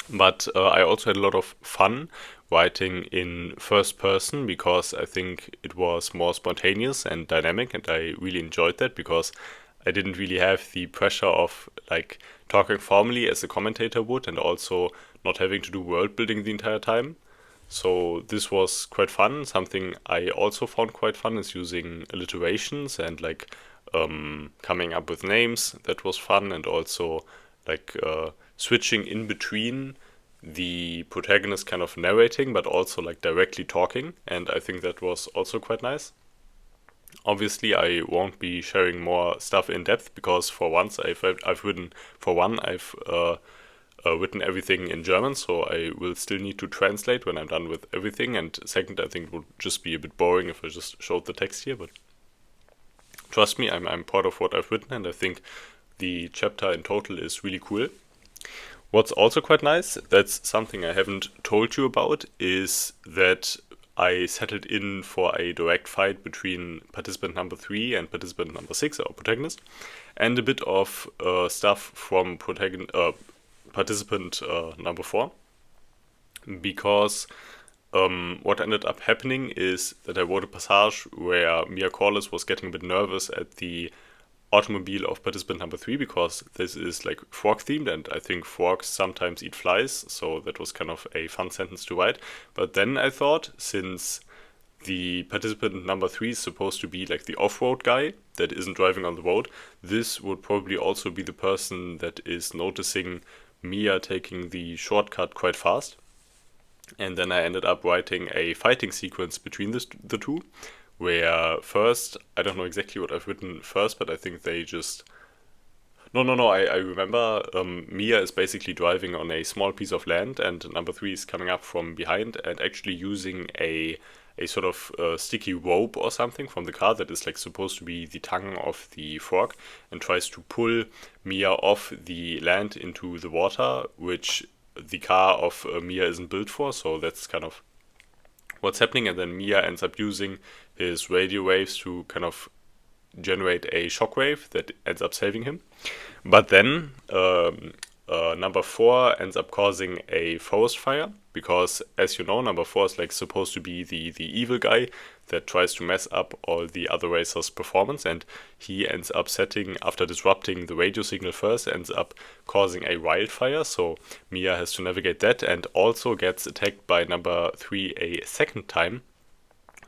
But I also had a lot of fun writing in first person because I think it was more spontaneous and dynamic, and I really enjoyed that because I didn't really have the pressure of like talking formally as a commentator would, and also not having to do world building the entire time. So this was quite fun. Something I also found quite fun is using alliterations and coming up with names. That was fun, and also switching in between the protagonist kind of narrating, but also like directly talking. And I think that was also quite nice. Obviously, I won't be sharing more stuff in depth because for once I've written written everything in German, so I will still need to translate when I'm done with everything. And second, I think it would just be a bit boring if I just showed the text here. But trust me, I'm proud of what I've written, and I think the chapter in total is really cool. What's also quite nice, that's something I haven't told you about, is that I settled in for a direct fight between participant number 3 and participant number 6, our protagonist, and a bit of stuff from participant number 4, because what ended up happening is that I wrote a passage where Mia Corliss was getting a bit nervous at the automobile of participant number 3, because this is like frog themed, and I think frogs sometimes eat flies, so that was kind of a fun sentence to write. But then I thought, since the participant number 3 is supposed to be like the off-road guy that isn't driving on the road, this would probably also be the person that is noticing Mia taking the shortcut quite fast. And then I ended up writing a fighting sequence between the two, where first, I don't know exactly what I've written first, but I think they just... No, I remember Mia is basically driving on a small piece of land, and number 3 is coming up from behind and actually using a sort of sticky rope or something from the car that is like supposed to be the tongue of the frog, and tries to pull Mia off the land into the water, which the car of Mia isn't built for, so that's kind of what's happening. And then Mia ends up using his radio waves to kind of generate a shockwave that ends up saving him. But then number 4 ends up causing a forest fire, because as you know, number 4 is like supposed to be the evil guy that tries to mess up all the other racers' performance, and he ends up after disrupting the radio signal first, ends up causing a wildfire, so Mia has to navigate that, and also gets attacked by number 3 a second time,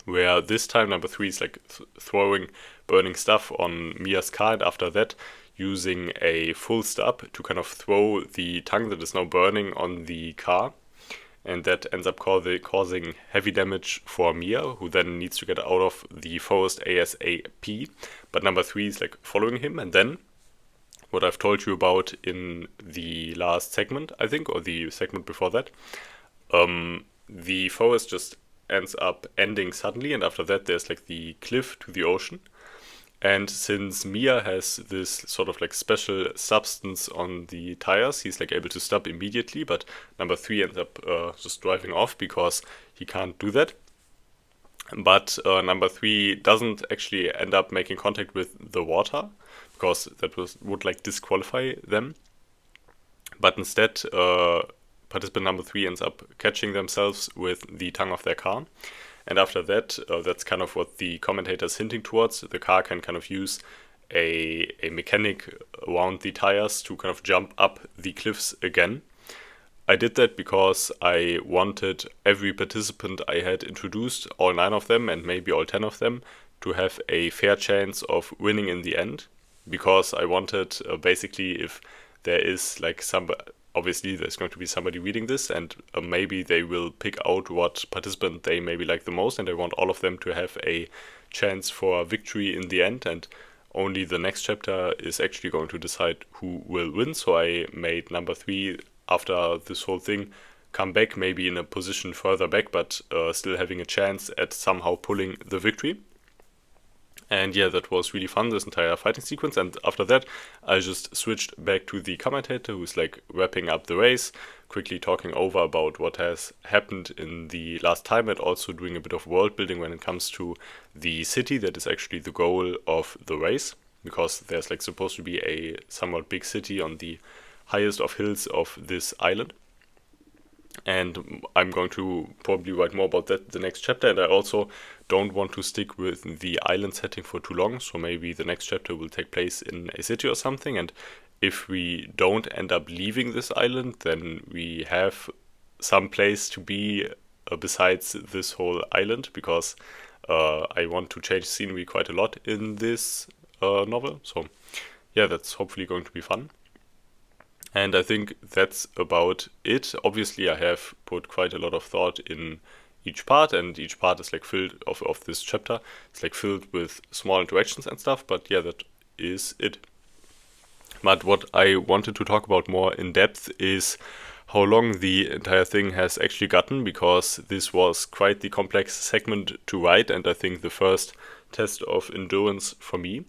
where this time number 3 is like throwing burning stuff on Mia's car, and after that using a full stop to kind of throw the tongue that is now burning on the car. And that ends up causing heavy damage for Mia, who then needs to get out of the forest ASAP. But number 3 is like following him, and then what I've told you about in the last segment, I think, or the segment before that. The forest just ends up ending suddenly, and after that there's like the cliff to the ocean. And since Mia has this sort of like special substance on the tires, he's like able to stop immediately, but number 3 ends up just driving off because he can't do that. But number 3 doesn't actually end up making contact with the water, because that would like disqualify them. But instead, participant number 3 ends up catching themselves with the tongue of their car. And after that, that's kind of what the commentator is hinting towards. The car can kind of use a mechanic around the tires to kind of jump up the cliffs again. I did that because I wanted every participant I had introduced, all 9 of them and maybe all 10 of them, to have a fair chance of winning in the end. Because I wanted, basically, if there is like obviously there's going to be somebody reading this, and maybe they will pick out what participant they maybe like the most, and I want all of them to have a chance for victory in the end, and only the next chapter is actually going to decide who will win. So I made number 3, after this whole thing, come back maybe in a position further back, but still having a chance at somehow pulling the victory. And yeah, that was really fun, this entire fighting sequence. And after that, I just switched back to the commentator, who's like wrapping up the race, quickly talking over about what has happened in the last time, and also doing a bit of world building when it comes to the city that is actually the goal of the race, because there's like supposed to be a somewhat big city on the highest of hills of this island. And I'm going to probably write more about that the next chapter, and I also don't want to stick with the island setting for too long, so maybe the next chapter will take place in a city or something, and if we don't end up leaving this island, then we have some place to be besides this whole island, because I want to change scenery quite a lot in this novel. So yeah, that's hopefully going to be fun. And I think that's about it. Obviously, I have put quite a lot of thought in each part, and each part is like filled of this chapter. It's like filled with small interactions and stuff, but yeah, that is it. But what I wanted to talk about more in depth is how long the entire thing has actually gotten, because this was quite the complex segment to write, and I think the first test of endurance for me.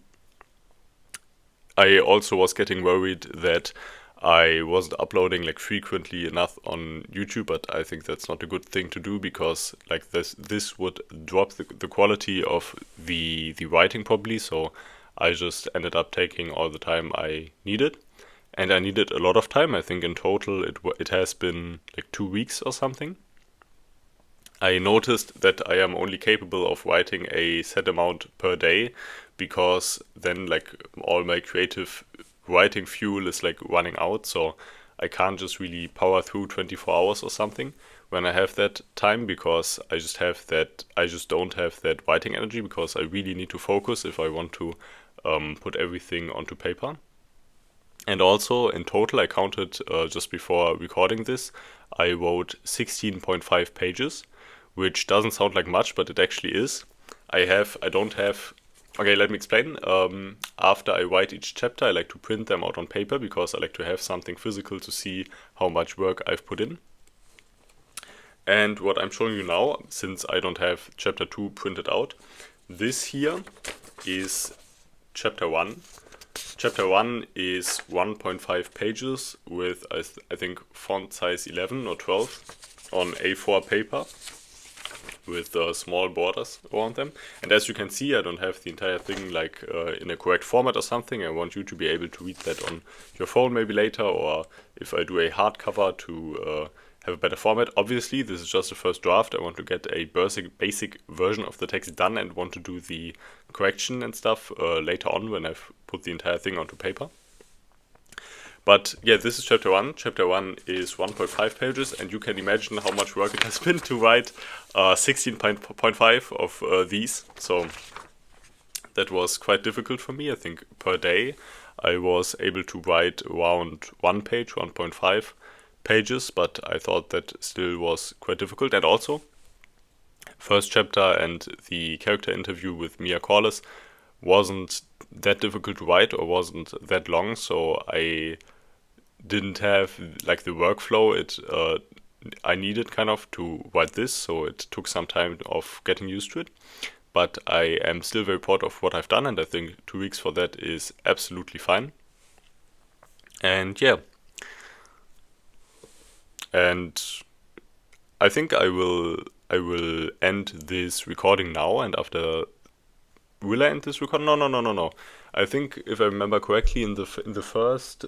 I also was getting worried that I wasn't uploading like frequently enough on YouTube, but I think that's not a good thing to do, because like this would drop the quality of the writing probably. So I just ended up taking all the time I needed, and I needed a lot of time. I think in total it has been like 2 weeks or something. I noticed that I am only capable of writing a set amount per day, because then like all my creative writing fuel is like running out, so I can't just really power through 24 hours or something when I have that time, because I just don't have that writing energy, because I really need to focus if I want to put everything onto paper. And also in total, I counted just before recording this, I wrote 16.5 pages, which doesn't sound like much, but it actually is. Okay, let me explain. After I write each chapter, I like to print them out on paper, because I like to have something physical to see how much work I've put in. And what I'm showing you now, since I don't have chapter 2 printed out, this here is chapter 1. Chapter 1 is 1.5 pages with, I think, font size 11 or 12 on A4 paper, with small borders around them. And as you can see, I don't have the entire thing like in a correct format or something. I want you to be able to read that on your phone maybe later, or if I do a hardcover, to have a better format. Obviously, this is just the first draft. I want to get a basic version of the text done, and want to do the correction and stuff later on when I've put the entire thing onto paper. But yeah, this is chapter 1. Chapter 1 is 1.5 pages, and you can imagine how much work it has been to write 16.5 of these. So that was quite difficult for me. I think per day I was able to write around 1 page, 1.5 pages, but I thought that still was quite difficult. And also, first chapter and the character interview with Mia Corliss wasn't that difficult to write or wasn't that long, so I didn't have like the workflow I needed kind of to write this, so it took some time of getting used to it. But I am still very proud of what I've done, and I think 2 weeks for that is absolutely fine. And yeah, and I think I will end this recording now, and after will I end this recording? No. I think if I remember correctly, in the first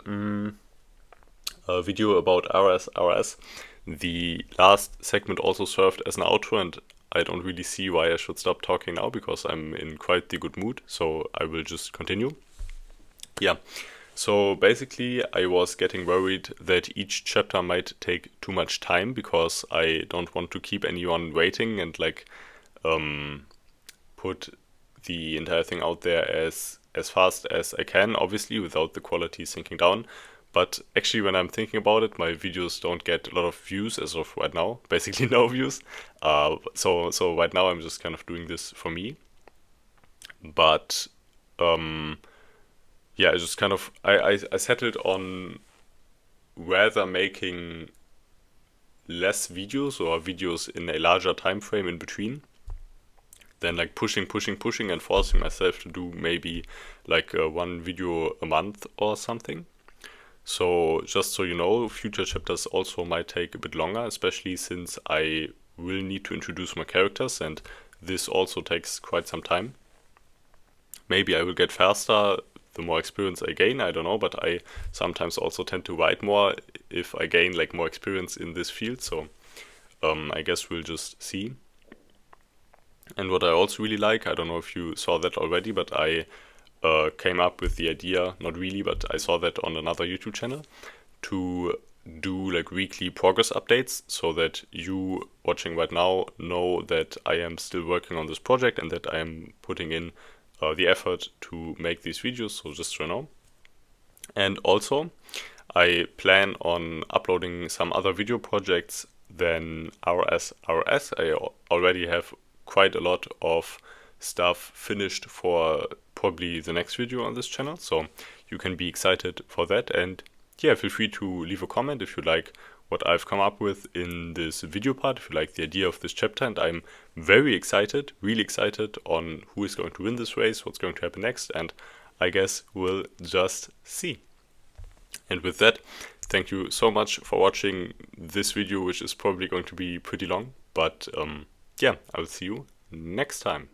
video about RSRS, the last segment also served as an outro, and I don't really see why I should stop talking now because I'm in quite the good mood, so I will just continue. Yeah, so basically I was getting worried that each chapter might take too much time because I don't want to keep anyone waiting and like put the entire thing out there as fast as I can, obviously without the quality sinking down. But actually, when I'm thinking about it, my videos don't get a lot of views as of right now. Basically, no views. So right now I'm just kind of doing this for me. But yeah, I just kind of I settled on rather making less videos or videos in a larger time frame in between than like pushing and forcing myself to do maybe like one video a month or something. So just so you know, future chapters also might take a bit longer, especially since I will need to introduce my characters, and this also takes quite some time. Maybe I will get faster the more experience I gain, I don't know, but I sometimes also tend to write more if I gain like more experience in this field, so I guess we'll just see. And what I also really like, I don't know if you saw that already, but I came up with the idea, not really, but I saw that on another YouTube channel, to do like weekly progress updates so that you watching right now know that I am still working on this project and that I am putting in the effort to make these videos, so just so you know. And also, I plan on uploading some other video projects than RSRS. I already have quite a lot of stuff finished for probably the next video on this channel, so you can be excited for that. And yeah, feel free to leave a comment if you like what I've come up with in this video part, if you like the idea of this chapter. And I'm very excited, really excited on who is going to win this race, what's going to happen next, and I guess we'll just see. And with that, thank you so much for watching this video, which is probably going to be pretty long, but yeah, I will see you next time.